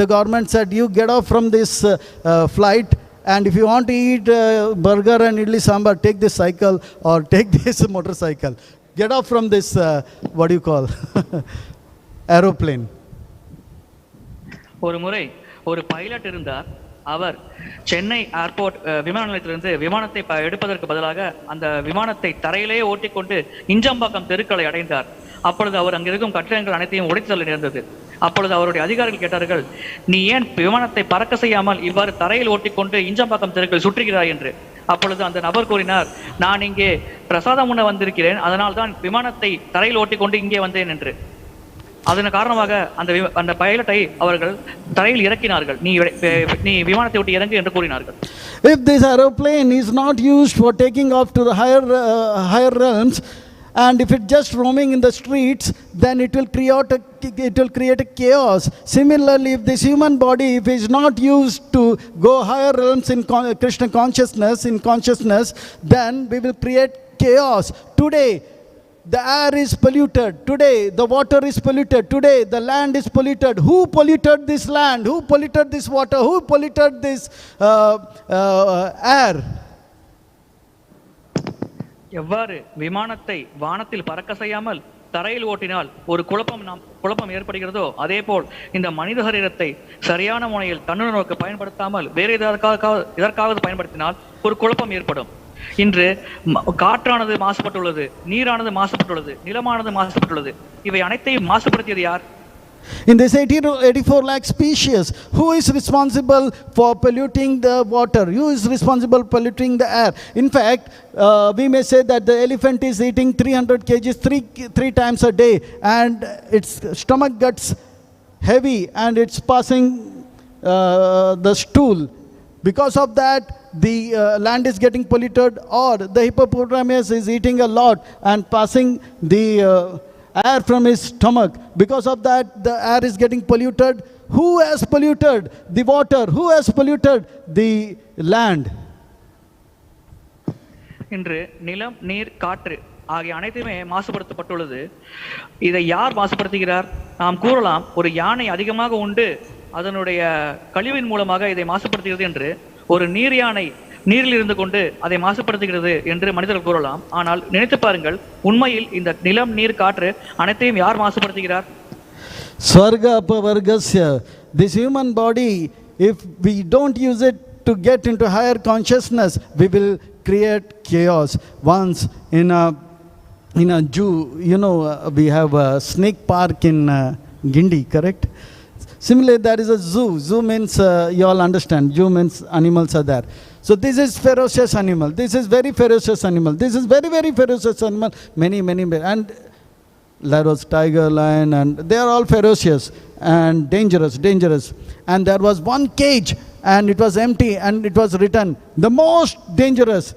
The government said, you get off from this flight, and if you want to eat burger and idli sambar, take this cycle or take this motorcycle. Get off from this, what do you call, aeroplane.
ஒரு முறை ஒரு pilot இருந்தார். அவர் Chennai airport விமான நிலையத்திலிருந்து விமானத்தை எடுப்பதற்கு பதிலாக அந்த விமானத்தை தரையிலேயே ஓட்டிக்கொண்டு இஞ்சம்பாக்கம் தெருக்களை அடைந்தார். அப்பொழுது அவர் அங்கிருக்கும் கட்டிடங்கள் அனைத்தையும் உடைத்து தள்ள நேர்ந்தது. அப்பொழுது அவருடைய அதிகாரிகள் கேட்டார்கள், நீ ஏன் விமானத்தை பறக்க செய்யாமல் இவ்வாறு தரையில் ஓட்டிக்கொண்டு இஞ்சம்பாக்கம் தெருக்கள் சுற்றுகிறாய் என்று. அப்பொழுது அந்த நபர் கூறினார், நான் இங்கே பிரசாதம் உண்ண வந்திருக்கிறேன், அதனால் தான் விமானத்தை தரையில் ஓட்டிக்கொண்டு இங்கே வந்தேன் என்று. அதன் காரணமாக அந்த பைலட்டை அவர்கள் தரையில் இறக்கினார்கள். நீ விமானத்தை விட்டு இறங்கு என்று கூறினார்கள்.
If this aeroplane is not used for taking off to the higher realms, and if it just roaming in the streets, then it will create a chaos. Similarly, if this human body, if it is not used to go higher realms in Krishna consciousness, then we will create chaos. Today the air is polluted, today the water is polluted, today the land is polluted. Who polluted this land? Who polluted this water? Who polluted this air?
எவ்வாறு விமானத்தை வானத்தில் பறக்க செய்யாமல் தரையில் ஓட்டினால் ஒரு குழப்பம் ஏற்படுகிறதோ, அதே போல் இந்த மனித சரீரத்தை சரியான முறையில் தன்னுணர்வுக்கு பயன்படுத்தாமல் வேறு இதற்காவது பயன்படுத்தினால் ஒரு குழப்பம் ஏற்படும். இன்று காற்றானது மாசுபட்டுள்ளது, நீரானது மாசுபட்டுள்ளது, நிலமானது மாசுபட்டுள்ளது. இவை அனைத்தையும் மாசுபடுத்தியது யார்?
In this 84 lakh species, who is responsible for polluting the water? Who is responsible for polluting the air? In fact, we may say that the elephant is eating 300 kgs three times a day, and its stomach gets heavy and it's passing the stool. Because of that, the land is getting polluted, or the hippopotamus is eating a lot and passing the air from his stomach. Because of that, the air is getting polluted. Who has polluted the water? Who has polluted the land?
இன்று நிலம், நீர், காற்று ஆகிய அனைத்துமே மாசுபடுத்தப்பட்டுள்ளது. இதை யார் மாசுபடுத்துகிறார்? நாம் கூறலாம், ஒரு யானை அதிகமாக உண்டு அதனுடைய கழிவின் மூலமாக இதை மாசுபடுத்துகிறது என்று. ஒரு நீர் யானை நீரில் இருந்து கொண்டு அதை மாசுபடுத்துகிறது என்று மனிதர்கள் கூறலாம். ஆனால் நினைத்து பாருங்கள், உண்மையில் இந்த நிலம், நீர், காற்று அனைத்தையும் யார் மாசுபடுத்துகிறார்?
Svargāpavargayor. This human body, if we don't use it to get into higher consciousness, we will create chaos. Once in a zoo, we have a snake park in Gindi, correct? Similarly, there is a zoo. Zoo means, you all understand, zoo means animals are there. So this is ferocious animal. This is very ferocious animal. This is very, very ferocious animal. Many, and there was tiger, lion, and they are all ferocious and dangerous. And there was one cage, and it was empty, and it was written, the most dangerous.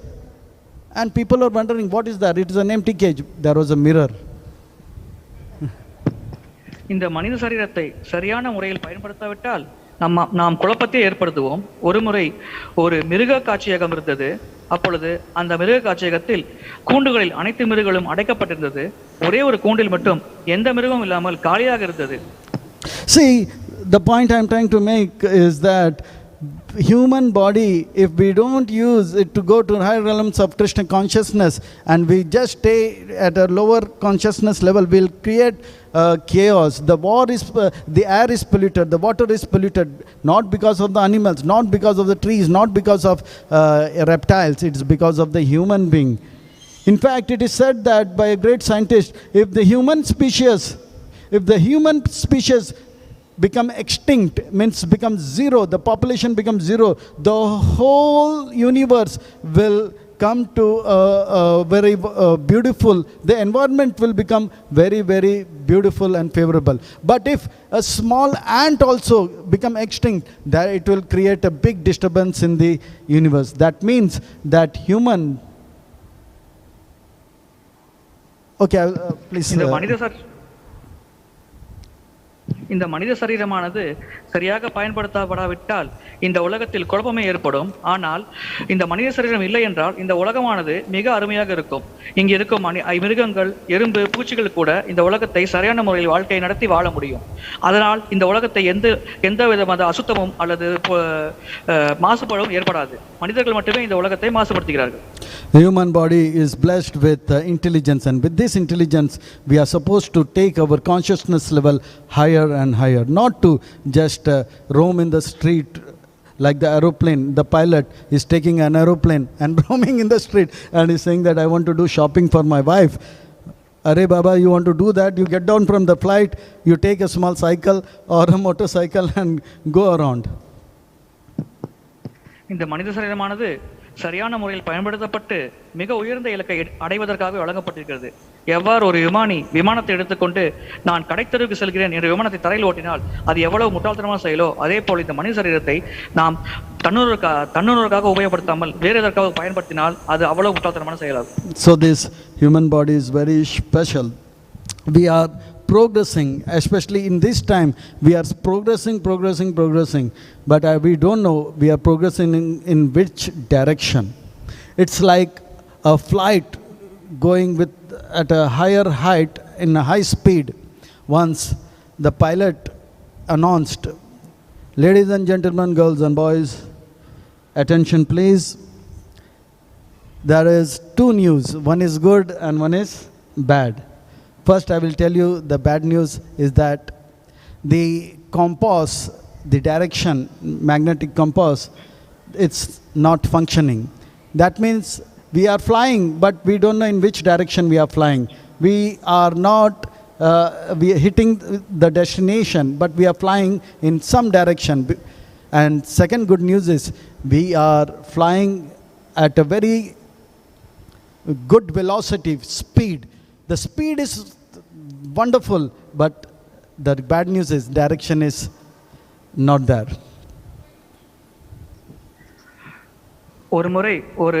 And people are wondering, what is that? It is an empty cage. There was a mirror.
இந்த மனித சரீரத்தை சரியான முறையில் பயன்படுத்தாவிட்டால் நாம் குழப்பத்தை ஏற்படுத்துவோம். ஒரு முறை ஒரு மிருக காட்சியகம் இருந்தது. அப்பொழுது அந்த மிருக காட்சியகத்தில் கூண்டுகளில் அனைத்து மிருகங்களும் அடைக்கப்பட்டிருந்தது. ஒரே ஒரு கூண்டில் மட்டும் எந்த மிருகமும் இல்லாமல் காலியாக இருந்தது.
See, the point I am trying to make is that human body, if we don't use it to go to higher realms of Krishna consciousness, and we just stay at a lower consciousness level, we'll create chaos. The air is polluted, the water is polluted, not because of the animals, not because of the trees, not because of reptiles, it's because of the human being. In fact, it is said that by a great scientist, if the human species become extinct, means become zero, the population becomes zero, the whole universe will come to very beautiful, the environment will become very, very beautiful and favorable. But if a small ant also become extinct, that it will create a big disturbance in the universe. That means that human... Okay, please...
இந்த மனித சரீரமானது சரியாக பயன்படுத்தப்படாவிட்டால் இந்த உலகத்தில் குழப்பமே ஏற்படும். ஆனால் இந்த மனித சரீரம் இல்லை என்றால் இந்த உலகமானது மிக அருமையாக இருக்கும். இங்கு இருக்கும் மிருகங்கள், எறும்பு, பூச்சிகள் கூட இந்த உலகத்தை சரியான முறையில் வாழ்க்கையை நடத்தி வாழ முடியும். அதனால் இந்த உலகத்தை எந்த விதமான அசுத்தமும் அல்லது மாசுபாடும் ஏற்படாது. மனிதர்கள் மட்டுமே இந்த உலகத்தை மாசுபடுத்துகிறார்கள்.
The human body is blessed with intelligence, and with this intelligence we are supposed to take our consciousness level higher and higher, not to just roam in the street like the aeroplane. The pilot is taking an aeroplane and roaming in the street and is saying that I want to do shopping for my wife. Arey Baba, you want to do that? You get down from the flight, you take a small cycle or a motorcycle and go around.
இந்த மனித சரீரமானது சரியான முறையில் பயன்படுத்தப்பட்டு மிக உயர்ந்த இலக்கை அடைவதற்காக வழங்கப்பட்டிருக்கிறது. எவ்வாறு ஒரு விமானத்தை எடுத்துக்கொண்டு நான் கடைத்தெருவுக்கு செல்கிறேன் என்ற விமானத்தை தரையில் ஓட்டினால் அது எவ்வளவு முட்டாள்தனமான செயலோ, அதே போல் இந்த மனித சரீரத்தை நாம் தன்னுணர்வுக்காக உபயோகப்படுத்தாமல் வேறு எதற்காக பயன்படுத்தினால் அது அவ்வளவு முட்டாள்தனமான செயலாகும்.
So this human body is very special. We are progressing, especially in this time, we are progressing, but we don't know we are progressing in which direction. It's like a flight going at a higher height in a high speed. Once the pilot announced, ladies and gentlemen, girls and boys, attention please, there is two news, one is good and one is bad. First, I will tell you the bad news is that the compass, the direction, magnetic compass, it's not functioning. That means we are flying, but we don't know in which direction we are flying. We are not we are hitting the destination, but we are flying in some direction. And second good news is we are flying at a very good velocity, speed. The speed is wonderful, but the bad news is direction is not there.
ஒரு முறை ஒரு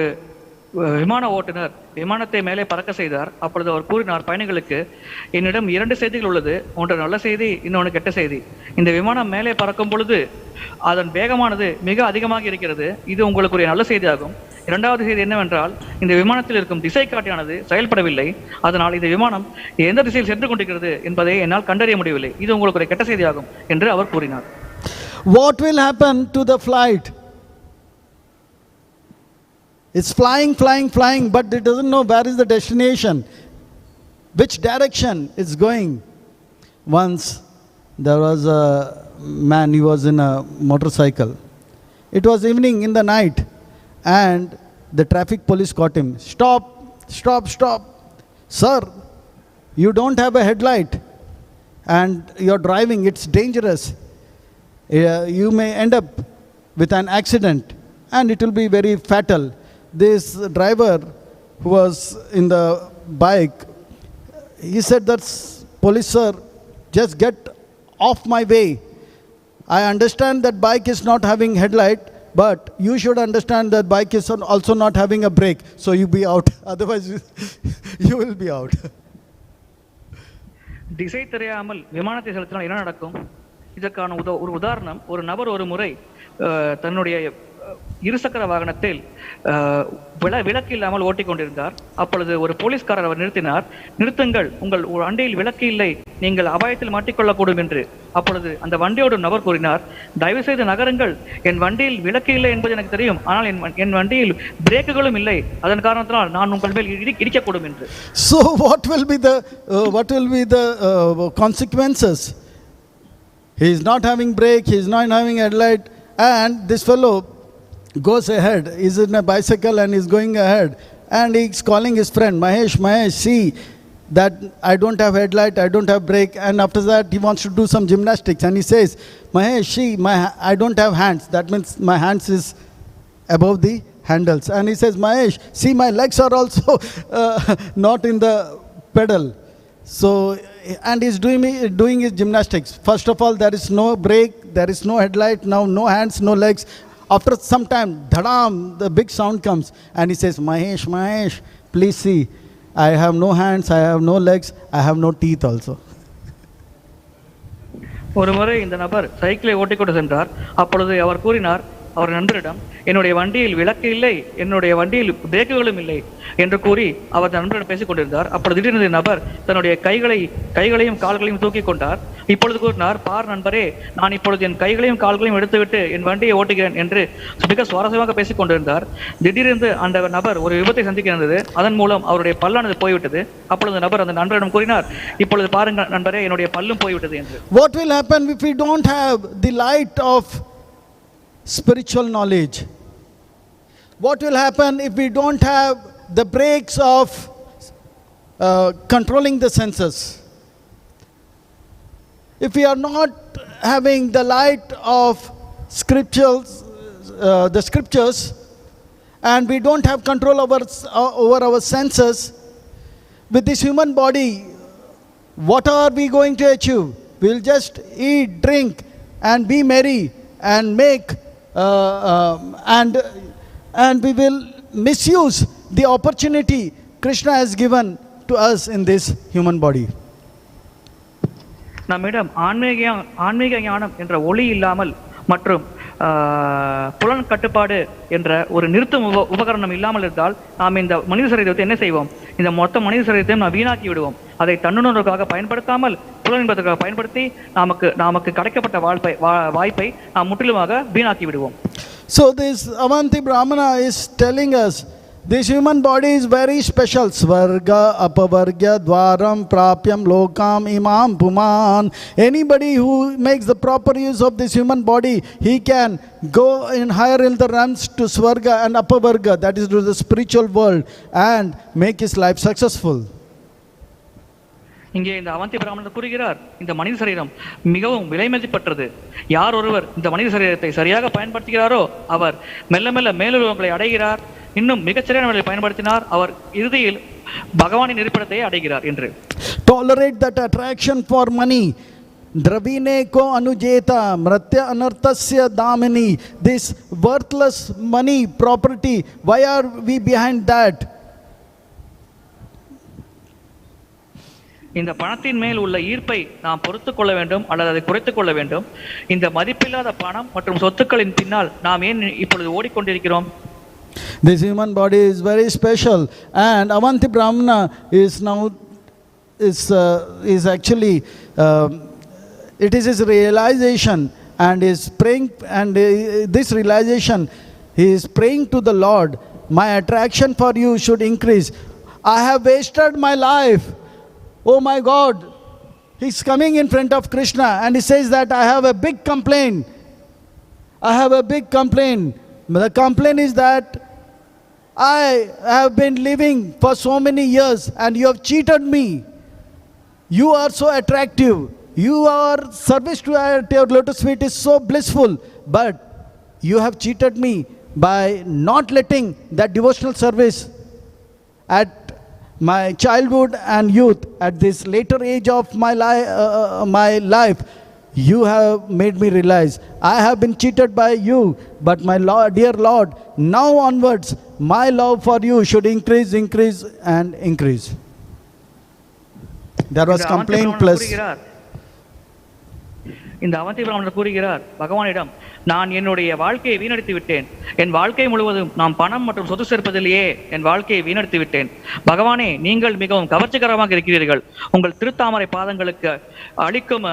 விமான ஓட்டுநர் விமானத்தை மேலே பறக்க செய்தார். அப்பொழுது அவர் கூறினார் பயணிகளுக்கு, என்னிடம் 2 செய்திகள் உள்ளது, ஒன்று நல்ல செய்தி, இன்னொன்று கெட்ட செய்தி. இந்த விமானம் மேலே பறக்கும் பொழுது அதன் வேகமானது மிக அதிகமாக இருக்கிறது. இது உங்களுக்கு ஒரு நல்ல செய்தியாகும். இரண்டாவது செய்தி என்னவென்றால், இந்த விமானத்தில் இருக்கும் திசை காட்டியானது செயல்படவில்லை. அதனால் இந்த விமானம் எந்த திசையில் சென்று கொண்டிருக்கிறது என்பதை என்னால் கண்டறிய முடியவில்லை. இது உங்களுக்கு ஒரு கெட்ட செய்தியாகும் என்று அவர் கூறினார்.
What will happen to the flight? It's flying, but it doesn't know where is the destination, which direction it's going. Once there was a man, he was in a motorcycle. It was evening in the night, and the traffic police caught him. Stop. Sir, you don't have a headlight and you're driving, it's dangerous. You may end up with an accident. and it will be very fatal. This driver who was in the bike, he said, "That's police sir, just get off my way. I understand that bike is not having headlight, but you should understand that bike is also not having a brake, so you be out. Otherwise, you will be out."
திசை தெரியாமல் விமானத்தை செலுத்தினால் என்ன நடக்கும்? இதற்கான ஒரு உதாரணம், ஒரு நபர் ஒரு முறை தன்னுடைய இருசக்கர வாகனத்தில் விளக்கு இல்லாமல் ஓட்டிக்கொண்டிருந்தார். அப்பொழுது ஒரு போலீஸ்காரர் அவர் நிறுத்தினார். "நிறுத்துங்கள், உங்கள் வண்டியில் விளக்கு இல்லை, நீங்கள் அபாயத்தில் மாட்டிக்கொள்ளக்கூடும்" என்று. அப்பொழுது அந்த வண்டியோடு நபர் கூறினார், "தயவு செய்து நகருங்கள், என் வண்டியில் விளக்கு இல்லை என்பது எனக்கு தெரியும், ஆனால் என் வண்டியில் பிரேக்குகளும் இல்லை, அதன் காரணத்தினால் நான் உங்கள் மேல் இடிக்கக்கூடும்" என்று.
So what will be the consequences? He is not having brake, he is not having headlight, and this fellow goes ahead. He's in a bicycle and he's going ahead, and he's calling his friend, Mahesh, see that I don't have headlight, I don't have brake. And after that he wants to do some gymnastics, and he says, "Mahesh, see, I don't have hands." That means my hands is above the handles. And he says, "Mahesh, see, my legs are also not in the pedal." So, and he's doing his gymnastics. First of all, there is no brake, there is no headlight, now no hands, no legs. After some time, dhāmani, the big sound comes, and he says, Mahesh, please see, I have no hands, I have no legs, I have no teeth also."
ஒரு முறை இந்த நபர் சைக்கிளை ஓட்டிக்கொண்டு சென்றார். அப்பொழுது அவர் கூறினார் அவர் நண்பரிடம், "என்னுடைய வண்டியில் விளக்கு இல்லை, என்னுடைய வண்டியில் பிரேக்குகளும் இல்லை" என்று கூறி அவர் நண்பரிடம் பேசிக் கொண்டிருந்தார். அப்பொழுது திடீரென நபர் தன்னுடைய கைகளையும் கால்களையும் தூக்கி கொண்டார். இப்பொழுது கூறினார், "பார் நண்பரே, நான் இப்பொழுது என் கைகளையும் கால்களையும் எடுத்துவிட்டு என் வண்டியை ஓட்டுகிறேன்" என்று மிக சுவாரஸ்யமாக பேசிக் கொண்டிருந்தார். திடீரென்று அந்த நபர் ஒரு விபத்தை சந்திக்க இருந்தது. அதன் மூலம் அவருடைய பல்லானது போய்விட்டது. அப்பொழுது நபர் அந்த நண்பரிடம் கூறினார், "இப்பொழுது பாருங்கள் நண்பரே, என்னுடைய பல்லும் போய்விட்டது" என்று.
What will happen if we don't have the light of spiritual knowledge? What will happen if we don't have the brakes of controlling the senses? If we are not having the light of the scriptures, and we don't have control over our senses, with this human body, what are we going to achieve? We'll just eat, drink, and be merry, and make and we will misuse the opportunity Krishna has given to us in this human body.
நம்மிடம் ஆன்மீக ஞானம் என்ற ஒளி இல்லாமல் மற்றும் புலன் கட்டுப்பாடு என்ற ஒரு நிறுத்தும் உபகரணம் இல்லாமல் இருந்தால் நாம் இந்த மனித சரீரத்தை என்ன செய்வோம்? இந்த மொத்த மனித சரீரத்தையும் நாம் வீணாக்கி விடுவோம். அதை தன்னுணர்வுக்காக பயன்படுத்தாமல் புலன் என்பதற்காக பயன்படுத்தி நமக்கு கிடைக்கப்பட்ட வாய்ப்பை நாம் முற்றிலுமாக வீணாக்கி விடுவோம்.
So this Avanti Brahmana is telling us this human body is very special. Svarga, apavargayoḥ, dvāraṁ, prāpya, lokam, imam, pumān. Anybody who makes the proper use of this human body, he can go higher in the realms to svarga and apavarga, that is to the spiritual world, and make his life successful.
இங்கே இந்த அவந்தி பிராமணர் கூறுகிறார், இந்த மனித சரீரம் மிகவும் விலைமதிப்பற்றது. யார் ஒருவர் இந்த மனித சரீரத்தை சரியாக பயன்படுத்துகிறாரோ அவர் மெல்ல மெல்ல மேலுலகங்களை அடைகிறார். இன்னும் மிகச்சிறந்த முறையில் பயன்படுத்தினார் அவர் இறுதியில் பகவானின் இருப்பிடத்தை அடைகிறார் என்று.
Tolerate that attraction for money. Draviṇe ko anuṣajjeta, martyaḥ anarthasya dhāmani. This worthless money, property, why are we behind that?
இந்த பணத்தின் மேல் உள்ள ஈர்ப்பை நாம் பொறுத்துக் கொள்ள வேண்டும் அல்லது அதை குறைத்துக் கொள்ள வேண்டும். இந்த மதிப்பில்லாத பணம் மற்றும் சொத்துக்களின் பின்னால் நாம் ஏன் இப்பொழுது ஓடிக்கொண்டிருக்கிறோம்?
This human body is very special, and Avanti Brahmana is actually it is his realization, and is praying, and this realization he is praying to the Lord, "My attraction for you should increase. I have wasted my life. Oh my God." He's coming in front of Krishna and he says that I have a big complaint. I have a big complaint. The complaint is that I have been living for so many years and you have cheated me. You are so attractive. Your service to your lotus feet is so blissful. But you have cheated me by not letting that devotional service at my childhood and youth, at this later age of my life, you have made me realize I have been cheated by you, but my Lord, dear Lord, now onwards, my love for you should increase, increase and increase. There was complaint plus.
இந்த அவந்தி பிராமணர் கூறுகிறார் பகவானிடம், நான் என்னுடைய வாழ்க்கையை வீணடித்து விட்டேன். என் வாழ்க்கை முழுவதும் நாம் பணம் மற்றும் சொத்து சேர்ப்பதிலேயே என் வாழ்க்கையை வீணடித்து விட்டேன். பகவானே, நீங்கள் மிகவும் கவர்ச்சிகரமாக இருக்கிறீர்கள். உங்கள் திருத்தாமரை பாதங்களுக்கு அளிக்கும்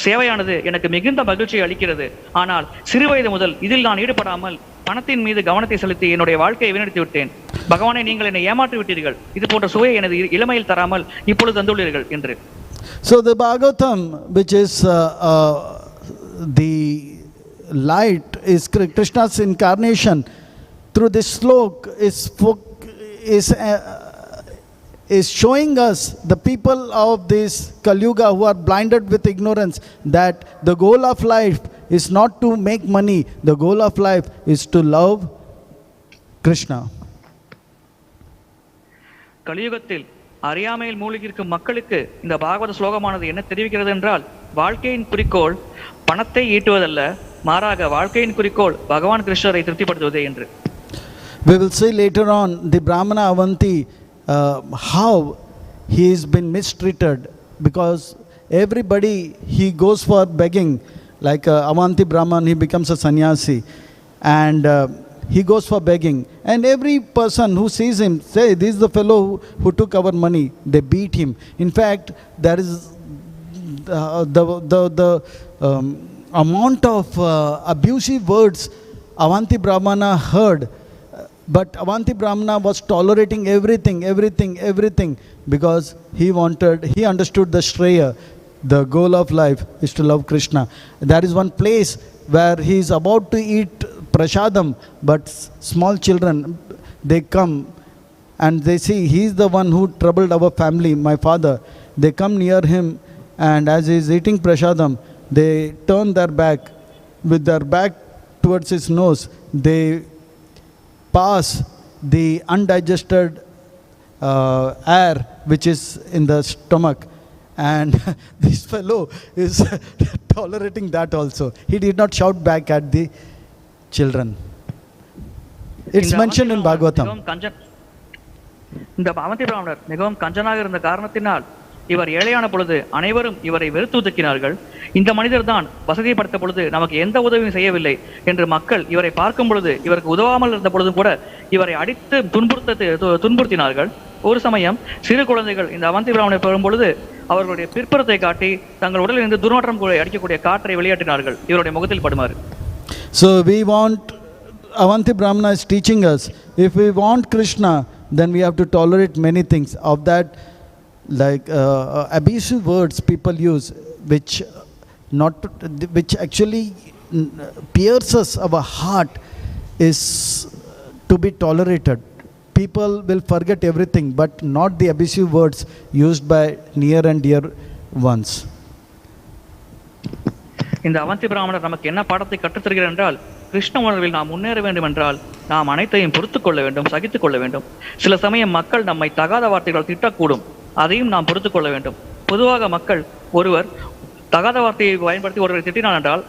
சேவையானது எனக்கு மிகுந்த மகிழ்ச்சியை அளிக்கிறது. ஆனால் சிறுவயது முதல் இதில் நான் ஈடுபடாமல் பணத்தின் மீது கவனத்தை செலுத்தி என்னுடைய வாழ்க்கையை வீணடித்து விட்டேன். பகவானே, நீங்கள் என்னை ஏமாற்றி விட்டீர்கள். இது போன்ற சுவையை எனது இளமையில் தராமல் இப்பொழுது தந்துள்ளீர்கள் என்று.
So the Bhagavatam, which is the light, is Krishna's incarnation, through this slok is showing us, the people of this Kali Yuga who are blinded with ignorance, that the goal of life is not to make money, the goal of life is to love Krishna.
கலியுகத்தில் அறியாமையில் மூழ்கியிருக்கும் மக்களுக்கு இந்த பாகவத ஸ்லோகமானது என்ன தெரிவிக்கிறது என்றால், வாழ்க்கையின் குறிக்கோள் பணத்தை ஈட்டுவதல்ல, மாறாக வாழ்க்கையின் குறிக்கோள் பகவான் கிருஷ்ணரை திருப்திப்படுத்துவதே என்று.
We will see later on the Brahmana Avanti how he has been mistreated, because everybody he goes for begging, like Avanti Brahman, he becomes a sannyasi, and he goes for begging, and every person who sees him say, this is the fellow who took our money. They beat him. In fact, there is the amount of abusive words Avanti Brahmana heard, but Avanti Brahmana was tolerating everything, because he understood the Shreya, the goal of life is to love Krishna. There is one place where he is about to eat prasadam, but small children, they come and they see he is the one who troubled our family, my father. They come near him, and as he is eating prasadam, they turn their back, with their back towards his nose, they pass the undigested air which is in the stomach, and this fellow is tolerating that also. He did not shout back at the children. It's mentioned in Bhagavatam.
இந்த அவந்தி பிராமணர் மிகவும் கஞ்சனாக இருந்த காரணத்தினால் இவர் ஏழையான பொழுது அனைவரும் இவரை வெறுத்து ஒதுக்கினார்கள். இந்த மனிதர் தான் வசதிப்படுத்த பொழுது நமக்கு எந்த உதவியும் செய்யவில்லை என்று மக்கள் இவரை பார்க்கும் பொழுது, இவருக்கு உதவாமல் இருந்த பொழுதும் கூட இவரை அடித்து துன்புறுத்தினார்கள். ஒரு சமயம் சிறு குழந்தைகள் இந்த அவந்தி பிராமணரை பெறும் பொழுது அவர்களுடைய பிற்புறத்தை காட்டி தங்கள் உடலில் இருந்து துர்நாற்றம் அடிக்கக்கூடிய காற்றை வெளியாட்டினார்கள் இவருடைய முகத்தில் படுமாறு.
So we want, Avanti Brahmana is teaching us, if we want Krishna, then we have to tolerate many things. Of that, like abusive words people use, which actually pierces our heart, is to be tolerated. People will forget everything, but not the abusive words used by near and dear ones.
இந்த அவந்தி பிராமணர் நமக்கு என்ன பாடத்தை கற்றுத்தருகிறார் என்றால், கிருஷ்ண உணர்வில் நாம் முன்னேற வேண்டும் என்றால் நாம் அனைத்தையும் பொறுத்துக் கொள்ள வேண்டும், சகித்துக் கொள்ள வேண்டும். சில சமயம் மக்கள் நம்மை தகாத வார்த்தைகள் திட்டக்கூடும், அதையும் நாம் பொறுத்துக் கொள்ள வேண்டும். பொதுவாக மக்கள் ஒருவர் தகாத வார்த்தையை பயன்படுத்தி ஒருவரை திட்டினார் என்றால்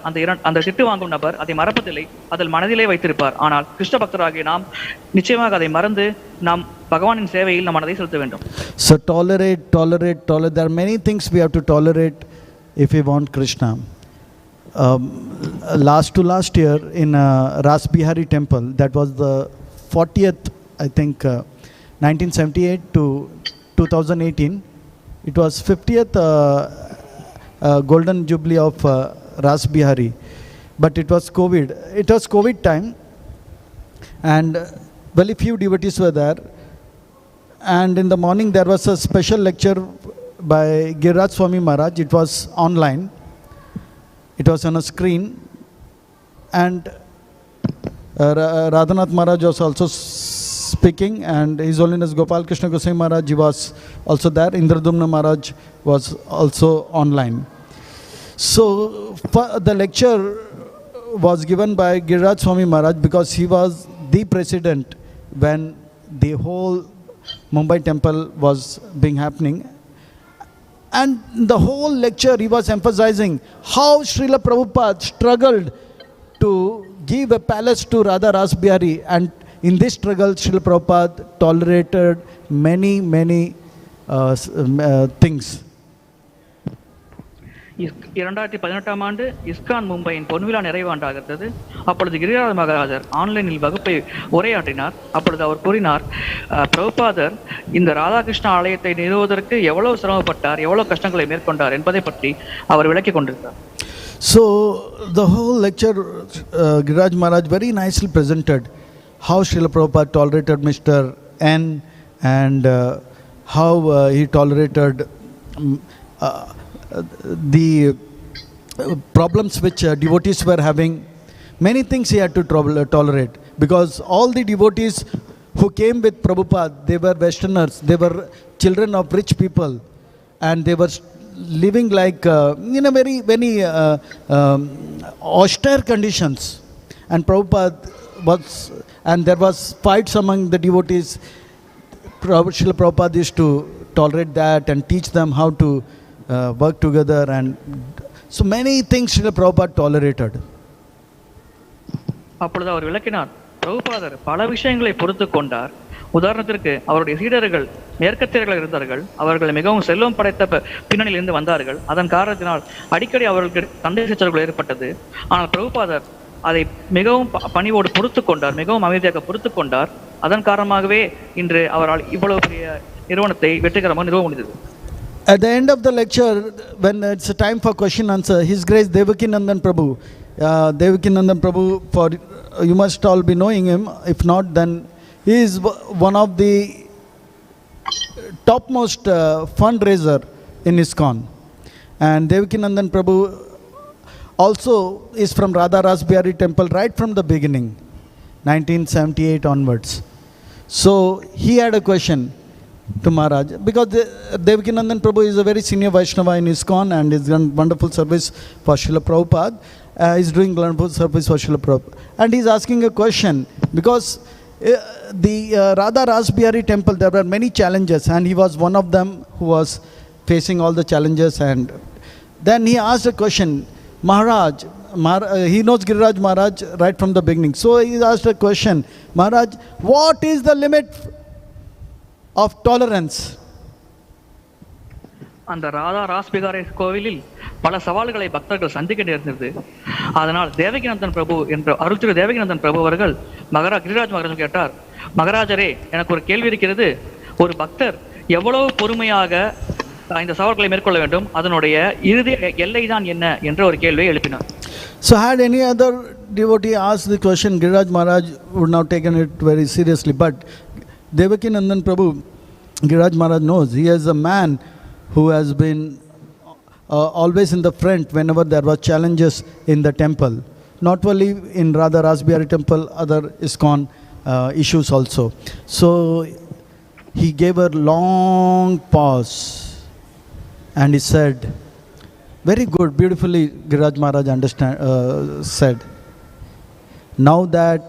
அந்த திட்டு வாங்கும் நபர் அதை மறப்பதில்லை, அதில் மனதிலே வைத்திருப்பார். ஆனால் கிருஷ்ண பக்தராகிய நாம் நிச்சயமாக அதை மறந்து நாம் பகவானின் சேவையில் நம் மனதை செலுத்த வேண்டும்.
So tolerate. There are many things we have to tolerate if we want Krishna. Last year in Ras Bihari temple, that was the 40th, I think 1978 to 2018, it was 50th golden jubilee of Ras Bihari, but it was COVID time, and very few devotees were there, and in the morning there was a special lecture by Giriraj Swami Maharaj. It was online. It was on a screen, and Radhanath Maharaj was also speaking, and His Holiness Gopal Krishna Goswami Maharaj was also there. Indradumna Maharaj was also online. So the lecture was given by Giriraj Swami Maharaj because he was the president when the whole Mumbai temple was being happening. And the whole lecture he was emphasizing how Srila Prabhupada struggled to give a palace to Radha Rasbihari, and in this struggle Srila Prabhupada tolerated many things.
2018 ஆண்டு ISKCON மும்பையின் பொன்விழா நிறைவாண்டாகிறது. அப்பொழுது கிரிராஜ மகாராஜர் ஆன்லைனில் வகுப்பை உரையாற்றினார். அப்பொழுது அவர் கூறினார், பிரபுபாதர் இந்த ராதாகிருஷ்ண ஆலயத்தை நிறுவுவதற்கு எவ்வளவு சிரமப்பட்டார், எவ்வளவு கஷ்டங்களை மேற்கொண்டார் என்பதை பற்றி அவர் விளக்கி கொண்டிருந்தார்.
So the whole lecture Giriraj Maharaj very nicely presented how Srila Prabhupada tolerated Mr. N and how he tolerated the problems which devotees were having. Many things he had to tolerate because all the devotees who came with Prabhupada, they were Westerners, they were children of rich people, and they were living like in a very austere conditions. And Prabhupada was, and there was fights among the devotees. Srila Prabhupada used to tolerate that and teach them how to work together, and so many things Srila Prabhupada tolerated.
அப்பொழுது அவர் விளக்கினார், பிரபுபாதர் பல விஷயங்களை பொறுத்து கொண்டார். உதாரணத்திற்கு அவருடைய சீடர்கள் மேற்கத்தியர்கள் இருந்தார்கள். அவர்கள் மிகவும் செல்வம் படைத்த பின்னணியிலிருந்து வந்தார்கள். அதன் காரணத்தினால் அடிக்கடி அவர்களுக்கு சண்டை சச்சரவுகள் ஏற்பட்டது. ஆனால் பிரபுபாதர் அதை மிகவும் பணிவோடு பொறுத்து கொண்டார், மிகவும் அமைதியாக பொறுத்து கொண்டார். அதன் காரணமாகவே இன்று அவரால் இவ்வளவு பெரிய நிறுவனத்தை வெற்றிகரமாக நிறுவ முடிந்தது.
At the end of the lecture, when it's a time for question answer, His Grace Devaki Nandan Prabhu, for you must all be knowing him. If not, then he is one of the topmost fundraiser in ISKCON. And Devaki Nandan Prabhu also is from Radha Rasbihari temple right from the beginning, 1978 onwards. So he had a question to Maharaj, because Devaki Nandan Prabhu is a very senior Vaishnava in ISKCON and is done wonderful service for Srila Prabhupada. Is doing wonderful service for Srila Prabhupada. And he is asking a question because the Radha Rasbihari temple, there were many challenges, and he was one of them who was facing all the challenges. And then he asked a question, Maharaj, he knows Giriraj Maharaj right from the beginning. So he asked a question, Maharaj, what is the limit of tolerance?
அந்த ராதா ராஸ்பிகாரி கோவிலில் பல சவால்களை பக்தர்கள் சந்திக்க நேர்ந்தது. அதனால் தேவகிநந்தன் பிரபு என்ற அருள் திரு தேவகிநந்தன் பிரபு அவர்கள் கிரிராஜ் மகாராஜ் கேட்டார், மகாராஜரே, எனக்கு ஒரு கேள்வி இருக்கிறது. ஒரு பக்தர் எவ்வளவு பொறுமையாக இந்த சவால்களை மேற்கொள்ள வேண்டும், அதனுடைய இறுதி எல்லை தான் என்ன என்ற ஒரு கேள்வியை எழுப்பினார்.
So had any other devotee asked the question, Giriraj Maharaj would not taken it very seriously. But Devaki Nandan Prabhu, Giriraj Maharaj knows, he is a man who has been always in the front whenever there were challenges in the temple. Not only in Radha Rasbihari temple, other ISKCON issues also. So he gave a long pause and he said, very good, beautifully Giriraj Maharaj said, now that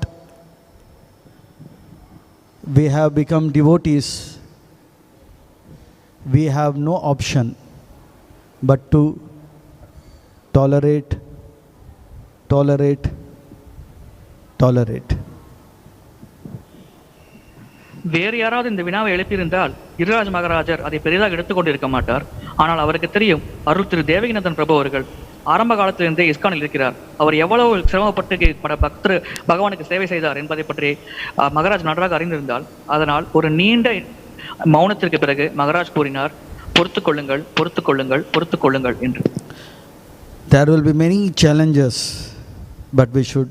we have become devotees, we have no option but to tolerate.
வேறு யாராவது இந்த வினாவை எழுப்பியிருந்தால் கிரிராஜ் மகாராஜர் அதை பெரிதாக எடுத்துக்கொண்டிருக்க மாட்டார். ஆனால் அவருக்கு தெரியும், அருள் திரு தேவகிநந்தன் பிரபு அவர்கள் ஆரம்ப காலத்திலிருந்தே இஸ்கானில் இருக்கிறார். அவர் எவ்வளவு சிரமப்பட்டு பக்தர் பகவானுக்கு சேவை செய்தார் என்பதை பற்றி மகாராஜ் நன்றாக அறிந்திருந்தால், அதனால் ஒரு நீண்ட மௌனத்திற்கு பிறகு மகாராஜ் கூறினார், பொறுத்துக்கொள்ளுங்கள் பொறுத்துக்கொள்ளுங்கள் பொறுத்துக்கொள்ளுங்கள் என்று.
There will be many challenges, but we should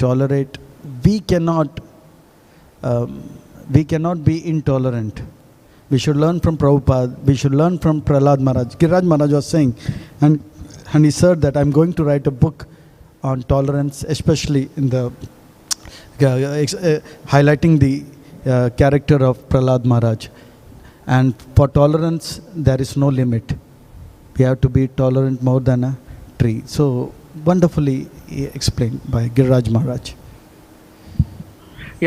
tolerate. We cannot be intolerant. We should learn from Prabhupada. We should learn from Prahlad Maharaj. Giriraj Maharaj was saying, and he said that I'm going to write a book on tolerance, especially in the highlighting the character of Prahlad Maharaj. And for tolerance, there is no limit. We have to be tolerant more than a tree. So wonderfully explained by Giriraj Maharaj.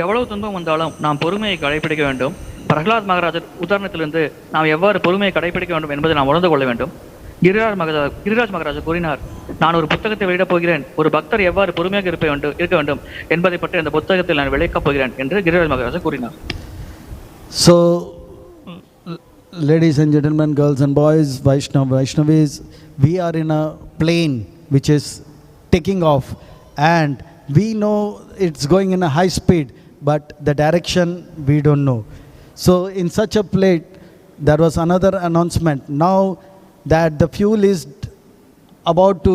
எவ்வளவு துன்பம் வந்தாலும் நாம் பொறுமையை கடைபிடிக்க வேண்டும். பிரகலாத் மகாராஜர் உதாரணத்திலிருந்து நாம் எவ்வாறு பொறுமையை கடைபிடிக்க வேண்டும் என்பதை நாம் உணர்ந்து கொள்ள வேண்டும். கிரிராஜ் மகாராஜர் கூறினார், நான் ஒரு புத்தகத்தை வெளியிடப் போகிறேன், ஒரு பக்தர் எவ்வாறு பொறுமையாக இருக்க வேண்டும் என்பதை பற்றி அந்த புத்தகத்தில் நான் விளக்கப் போகிறேன் என்று கிரிராஜ் மகாராஜர் கூறினார்.
So, ladies and gentlemen, girls and boys, Vaishnavis, we are in a plane which is taking off, and we know it's going in a high speed, but the direction we don't know. So in such a plate, there was another announcement. Now that the fuel is about to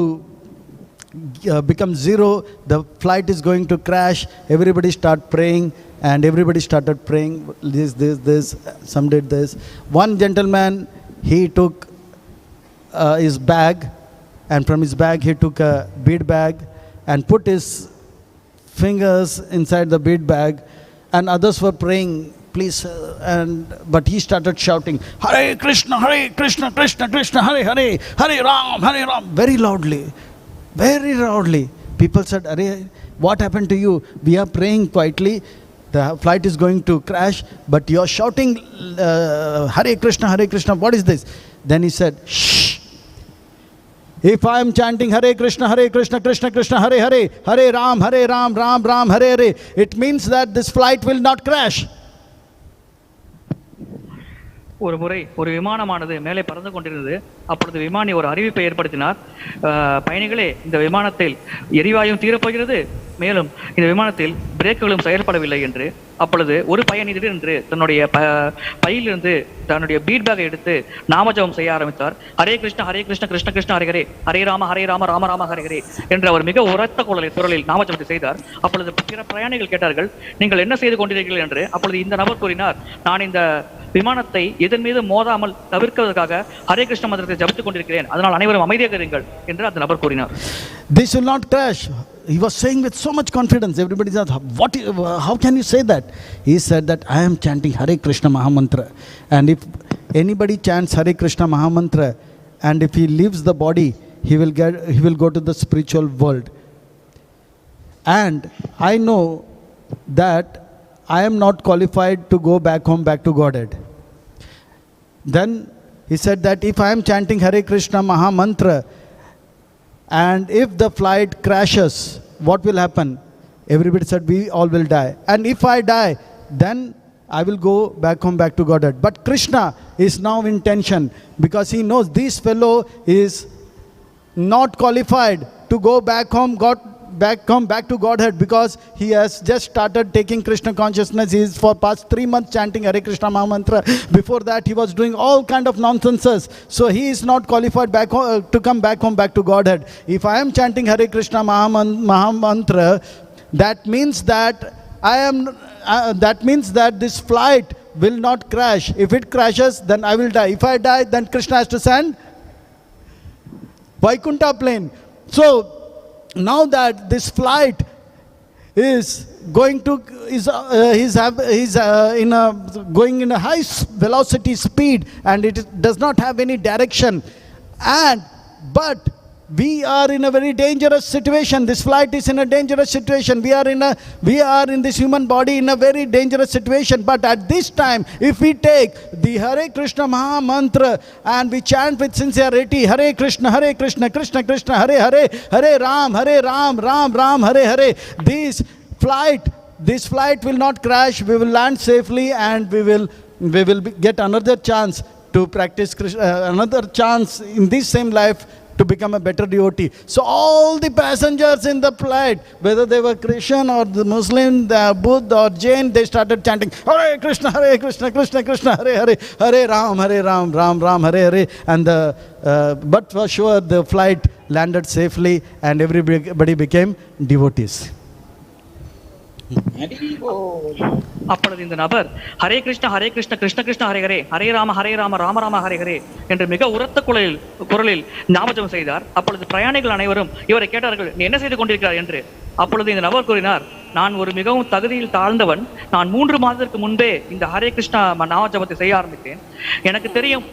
become zero, the flight is going to crash, everybody start praying, and everybody started praying, this, some did this. One gentleman, he took his bag, and from his bag he took a bead bag and put his fingers inside the bead bag, and others were praying, please, but he started shouting, Hare Krishna, Krishna Krishna, Hare Hare, Hare Ram, very loudly. People said, Hare, what happened to you? We are praying quietly, the flight is going to crash, but you are shouting Hare Krishna, what is this? Then he said, shh. If I am chanting Hare Krishna, Krishna Krishna, Hare Hare, Hare Ram, Ram Ram, Hare Hare, it means that this flight will not crash.
ஒரு முறை ஒரு விமானமானது மேலே பறந்து கொண்டிருந்தது. அப்பொழுது விமானி ஒரு அறிவிப்பை ஏற்படுத்தினார், பயணிகளே, இந்த விமானத்தில் எரிவாயும் தீரப்போகிறது, மேலும் இந்த விமானத்தில் பிரேக்குகளும் செயல்படவில்லை என்று. அப்பொழுது ஒரு பயணி திடீரென்று தன்னுடைய பையிலிருந்து தன்னுடைய பீட் பேக்கை எடுத்து நாமஜபம் செய்ய ஆரம்பித்தார். ஹரே கிருஷ்ண கிருஷ்ண கிருஷ்ண ஹரே ஹரே, ஹரே ராம ராம ராம ஹரே ஹரே என்று அவர் மிக உரத்த குரலில் நாமஜபத்தை செய்தார். அப்பொழுது பிற பிரயாணிகள் கேட்டார்கள், நீங்கள் என்ன செய்து கொண்டிருக்கிறீர்கள் என்று. அப்பொழுது இந்த நபர் கூறினார், நான் இந்த விமானத்தை எதன் மீது மோதாமல் தவிர்க்கிறதுக்காக ஹரே கிருஷ்ண மந்திரத்தை ஜபித்துக் கொண்டிருக்கிறேன், அதனால் அனைவரும் அமைதியாக இருங்கள் என்று அந்த நபர் கூறினார்.
This will not crash. He was saying with so much confidence. Everybody said, how can you say that? He said that I am chanting Hare Krishna Mahamantra, and if anybody chants Hare Krishna Mahamantra, and if he leaves the body, he will go to the spiritual world. And I know that I am not qualified to go back home, back to Godhead. Then he said that if I am chanting Hare Krishna Mahamantra, and if the flight crashes, what will happen? Everybody said, we all will die. And if I die, then I will go back home, back to Godhead. But Krishna is now in tension, because he knows this fellow is not qualified to go back home, back to Godhead, because he has just started taking Krishna consciousness. He is for past 3 months chanting Hare Krishna Mahamantra. Before that he was doing all kind of nonsenses. So he is not qualified to come back home, back to Godhead. If I am chanting Hare Krishna Mahamantra, that means that this flight will not crash. If it crashes, then I will die. If I die, then Krishna has to send Vaikuntha plane. So now that this flight is going in a high velocity speed, and it does not have any direction, but we are in a very dangerous situation. This flight is in a dangerous situation. We are in this human body in a very dangerous situation. But at this time, if we take the Hare Krishna Mahamantra and we chant with sincerity, Hare Krishna Krishna Krishna, Hare Hare, Hare Ram Ram Ram, Hare Hare, this flight will not crash. We will land safely, and we will get another chance to practice Krishna, another chance in this same life to become a better devotee. So all the passengers in the flight, whether they were Christian or the Muslim, the Buddha or Jain, they started chanting Hare Krishna Krishna Krishna, Hare Hare, Hare Ram Ram Ram, Hare Hare. And but for sure the flight landed safely, and everybody became devotees.
அப்பொழுது இந்த நபர் ஹரே கிருஷ்ண கிருஷ்ண கிருஷ்ண ஹரே ஹரே, ஹரே ராம ராம ராம ஹரே ஹரே என்று மிக உரத்த குரலில் ஞாபகம் செய்தார். அப்பொழுது பிரயாணிகள் அனைவரும் இவரை கேட்டார்கள், நீ என்ன செய்து கொண்டிருக்கிறார் என்று. அப்பொழுது இந்த நபர் கூறினார், நான் ஒரு மிகவும் தகுதியில் தாழ்ந்தவன். நான் 3 மாதத்திற்கு முன்பே இந்த ஹரே கிருஷ்ணா நாமஜபத்தை செய்ய ஆரம்பித்தேன். எனக்கு தெரியும்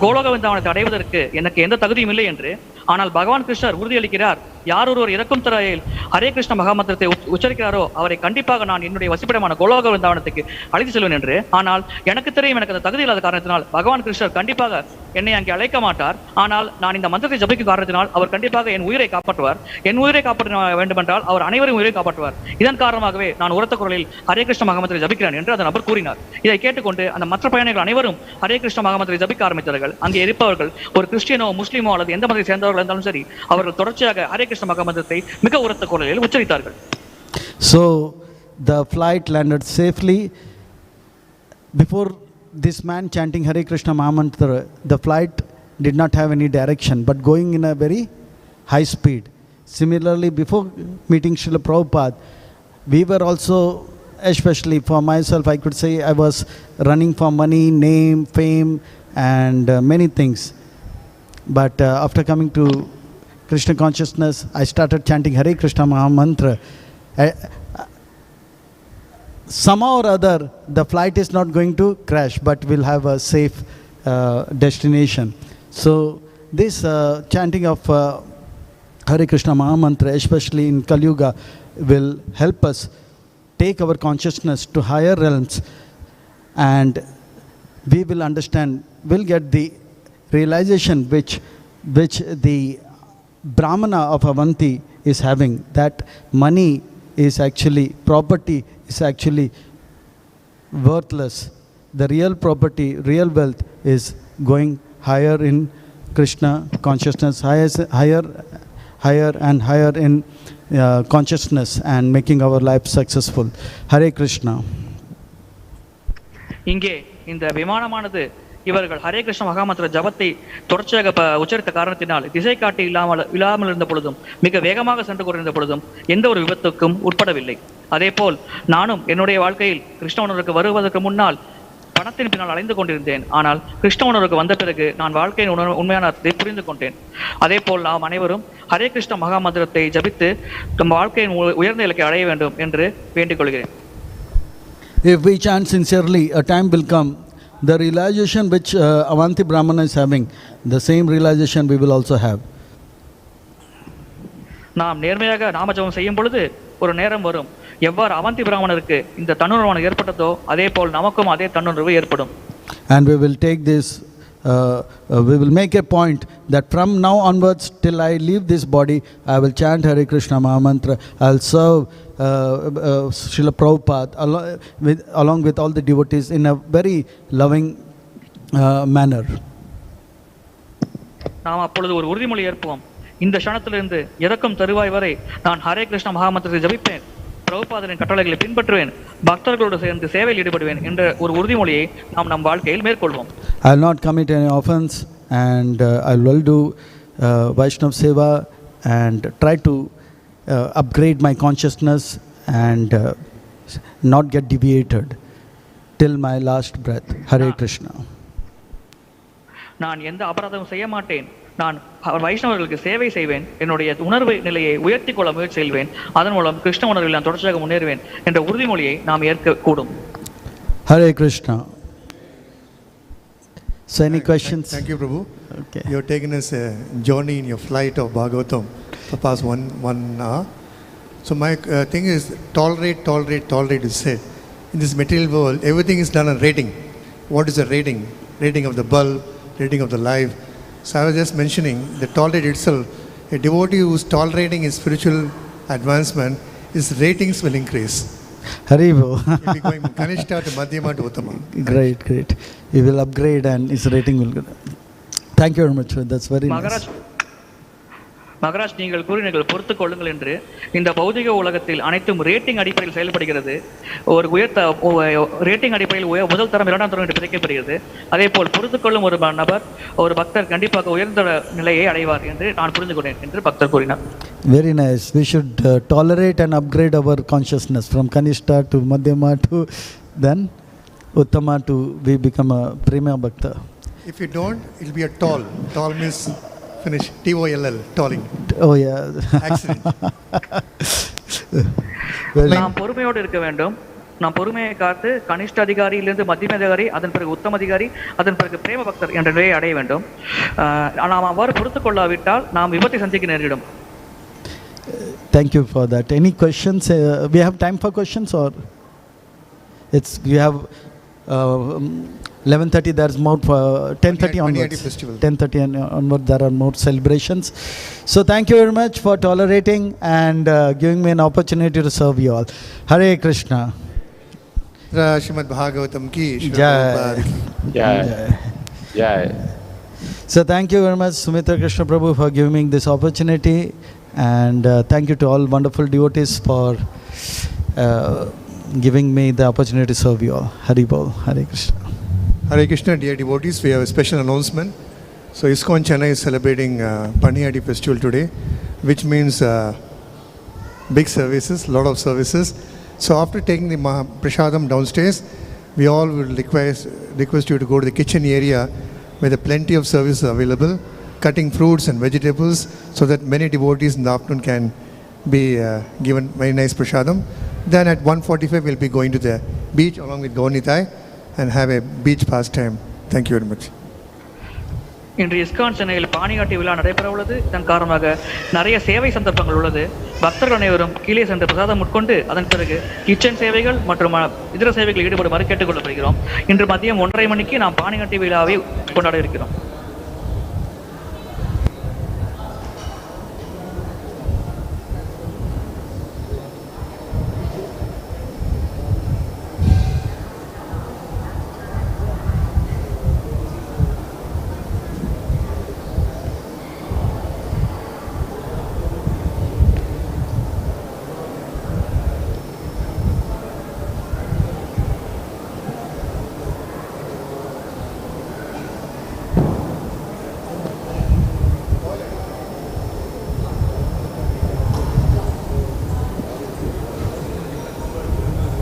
கோலோக விருந்தாவனத்தை அடைவதற்கு எனக்கு எந்த தகுதியும் இல்லை என்று. ஆனால் பகவான் கிருஷ்ணர் உறுதியளிக்கிறார், யார் ஒருவர் இறக்கும் தரையில் ஹரே கிருஷ்ண மகாமந்திரத்தை உச்சரிக்கிறாரோ அவரை கண்டிப்பாக நான் என்னுடைய வசிப்பிடமான கோலோக விருந்தாவனத்துக்கு அழைத்து செல்வேன் என்று. ஆனால் எனக்கு தெரியும், எனக்கு அந்த தகுதி இல்லாத காரணத்தினால் பகவான் கிருஷ்ணர் கண்டிப்பாக என்னை அங்கே அழைக்க மாட்டார். ஆனால் நான் இந்த மந்திரத்தை ஜபிக்கும் காரணத்தினால் அவர் கண்டிப்பாக என் உயிரை காப்பாற்றுவார். என் உயிரை காப்பாற்ற வேண்டுமென்றால் அவர் அனைவரும் உயிரை காப்பாற்றுவார். இதன் காரணமாகவே நான் உரத்த குரலில் ஹரே கிருஷ்ண மகாமந்திரை ஜபிக்கிறேன் என்று அந்த நபர் கூறினார். இதை கேட்டுக்கொண்டு அந்த மற்ற பயணிகள் அனைவரும் ஹரே கிருஷ்ண மகாமந்திரை ஜபிக்க ஆரம்பித்தார்கள். அங்கே இருப்பவர்கள் ஒரு கிறிஸ்டியனோ முஸ்லிமோ அல்லது எந்த மதத்தை சேர்ந்தவர்கள் இருந்தாலும் சரி, அவர்கள் தொடர்ச்சியாக ஹரே கிருஷ்ண மகாமந்திரத்தை மிக உரத்த குரலில் உச்சரித்தார்கள்.
So the flight landed safely. Before this man chanting Hare Krishna Mahamantra, the flight did not have any direction but going in a very high speed. Similarly, before meeting Srila Prabhupada, we were also, especially for myself, I could say I was running for money, name, fame and many things. But after coming to Krishna consciousness, I started chanting Hare Krishna Mahamantra. Somehow or other, the flight is not going to crash, but we'll have a safe destination. So this chanting of Hare Krishna Mahamantra, especially in Kali Yuga, will help us take our consciousness to higher realms, and we will understand, we'll get the realization which the Brahmana of Avanti is having, that money is actually, property is actually worthless. The real property, real wealth is going higher in Krishna consciousness, higher and higher in consciousness and making our life successful. Hare Krishna.
இங்கே இந்த விமானமானது இவர்கள் ஹரே கிருஷ்ண மகாமந்திர ஜபத்தை தொடர்ச்சியாக உச்சரித்த காரணத்தினால் திசை காட்டி இல்லாமல் இருந்த பொழுதும் மிக வேகமாக சென்று கொண்டிருந்த பொழுதும் எந்த ஒரு விபத்துக்கும் உட்படவில்லை. அதே போல் நானும் என்னுடைய வாழ்க்கையில் கிருஷ்ண உணர்வுக்கு வருவதற்கு முன்னால் பணத்தின் பின்னால் அலைந்து கொண்டிருந்தேன். ஆனால் கிருஷ்ண உணர்வுக்கு வந்த பிறகு நான் வாழ்க்கையின் உண்மையான அர்த்தத்தை புரிந்து கொண்டேன். அதே போல் நாம் அனைவரும் ஹரே கிருஷ்ண மகாமந்திரத்தை ஜபித்து நம் வாழ்க்கையின் உயர்ந்த இலக்கை அடைய வேண்டும் என்று வேண்டிக் கொள்கிறேன்.
If we chant sincerely, a time will come, the realization which Avanti Brahmana is having, the same realization we will also have.
நாம் நேர்மையாக நாமஜபம் செய்யும் பொழுது ஒரு நேரம் வரும், எவ்வாறு அவந்தி பிராமணருக்கு இந்த தன்னுணர்வு ஏற்பட்டதோ அதே போல் நமக்கும் அதே தன்னுணர்வு ஏற்படும்.
And we will take this, we will make a point that from now onwards till I leave this body, I will chant Hare Krishna Mahamantra. I will serve Srila Prabhupada along with all the devotees in a very loving manner.
நாம் அப்பொழுது ஒரு உறுதிமொழி ஏற்போம், இந்த க்ஷணத்திலிருந்து இறக்கும் தருவாய் வரை நான் ஹரே கிருஷ்ண மகாமந்திரத்தை ஜபிப்பேன், பிரபுபாதரின் கட்டளைகளை பின்பற்றுவேன், பக்தர்களோடு சேர்ந்து சேவையில் ஈடுபடுவேன் என்ற ஒரு உறுதிமொழியை நாம் நம் வாழ்க்கையில் மேற்கொள்வோம்.
I will not commit any offense and I will do Vaishnav Seva and try to upgrade my consciousness and not get deviated till my last breath. Hare Krishna.
நான் எந்த அபராதமும் செய்ய மாட்டேன், நான் வைஷ்ணவர்களுக்கு சேவை செய்வேன், என்னுடைய உணர்வு நிலையை உயர்த்தி கொள்ள முயற்சி செய்வேன், அதன் மூலம் கிருஷ்ண உணர்வில் நான் தொடர்ச்சியாக முன்னேறுவேன் என்ற உறுதிமொழியை நாம் ஏற்க கூடும்.
Hare Krishna. So any questions?
Thank you, Prabhu.
Okay.
You have taken us a journey in your flight of Bhagavatam for past one hour. So my thing is tolerate is said. In this material world, everything is done on rating. What is the rating? Rating of the bulb, rating of the life. So I was just mentioning the tolerate itself. A devotee who is tolerating his spiritual advancement, his ratings will increase.
Haribo.
He'll be going Kanishta to Madhyama to Uttama.
Great. He will upgrade and his rating will go. Thank you very much. That's very nice.
Maharaj, நீங்கள் கூறினீர்கள் பொறுத்துக் கொள்ளுங்கள் என்று. இந்த பௌதிக உலகத்தில் அனைத்தும் rating அடிப்படையில் செயல்படுகிறது. ஒரு உயர்த்த ரேட்டிங் அடிப்படையில் முதல் தரம், இரண்டாம் தரம் என்று பிரிக்கப்படுகிறது. அதே போல் பொறுத்துக்கொள்ளும் ஒரு நபர், ஒரு பக்தர் கண்டிப்பாக உயர்ந்த நிலையை அடைவார் என்று நான் புரிந்து கொண்டேன் என்று பக்தர் கூறினார்.
Very nice. We should tolerate and upgrade our consciousness from Kanishta to Madhyama to then Uttama to we become a Prema Bhakta.
If you don't, it will be a toll. Toll means finish. T-O-L-L, tolling.
Oh yeah.
Accident.
நாம் பொறுமையோடு இருக்க வேண்டும். நாம் பொறுமையை காத்து கனிஷ்ட அதிகாரியிலிருந்து மத்தியம அதிகாரி, அதன் பிறகு உத்தம அதிகாரி, அதன் பிறகு பிரேம பக்தர் என்ற நிலையை அடைய வேண்டும். நாம் அவ்வாறு பொறுத்து கொள்ளாவிட்டால் நாம் விபத்தை சந்திக்க நேரிடும்.
Thank you for that. Any questions? We have time for questions, or we have 11:30. There's more for 10:30 onwards. 10:30 and onward there are more celebrations. So thank you very much for tolerating and giving me an opportunity to serve you all. Hare Krishna.
Srimad Bhagavatam ki
Jai.
Jai. Jai.
So thank you very much, Sumitra Krishna Prabhu, for giving me this opportunity, and thank you to all wonderful devotees for giving me the opportunity to serve you all. Hari Bol. Hare Krishna.
Hare Krishna, dear devotees, we have a special announcement. So ISKCON Chennai is celebrating Paniyadi festival today, which means big services, lot of services. So after taking the prasadam downstairs, we all will request you to go to the kitchen area where there are plenty of services available, cutting fruits and vegetables, so that many devotees in the afternoon can be given very nice prasadam. Then at 1:45 we'll be going to the beach along with Gaunitai and have a beach pastime. Thank you very much.
இன்று ISKCON சென்னையில் பாணிகாட்டி விழா நடைபெற உள்ளது. இதன் காரணமாக நிறைய சேவை சந்தர்ப்பங்கள் உள்ளது. பக்தர்கள் அனைவரும் கீழே சென்று பிரசாதம் உட்கொண்டு அதன் பிறகு கிச்சன் சேவைகள் மற்றும் இதர சேவைகளில் ஈடுபடுமாறு கேட்டுக்கொள்ளப்படுகிறோம். இன்று மதியம் 1:30 மணிக்கு நாம் பாணிகாட்டி விழாவை கொண்டாட இருக்கிறோம்.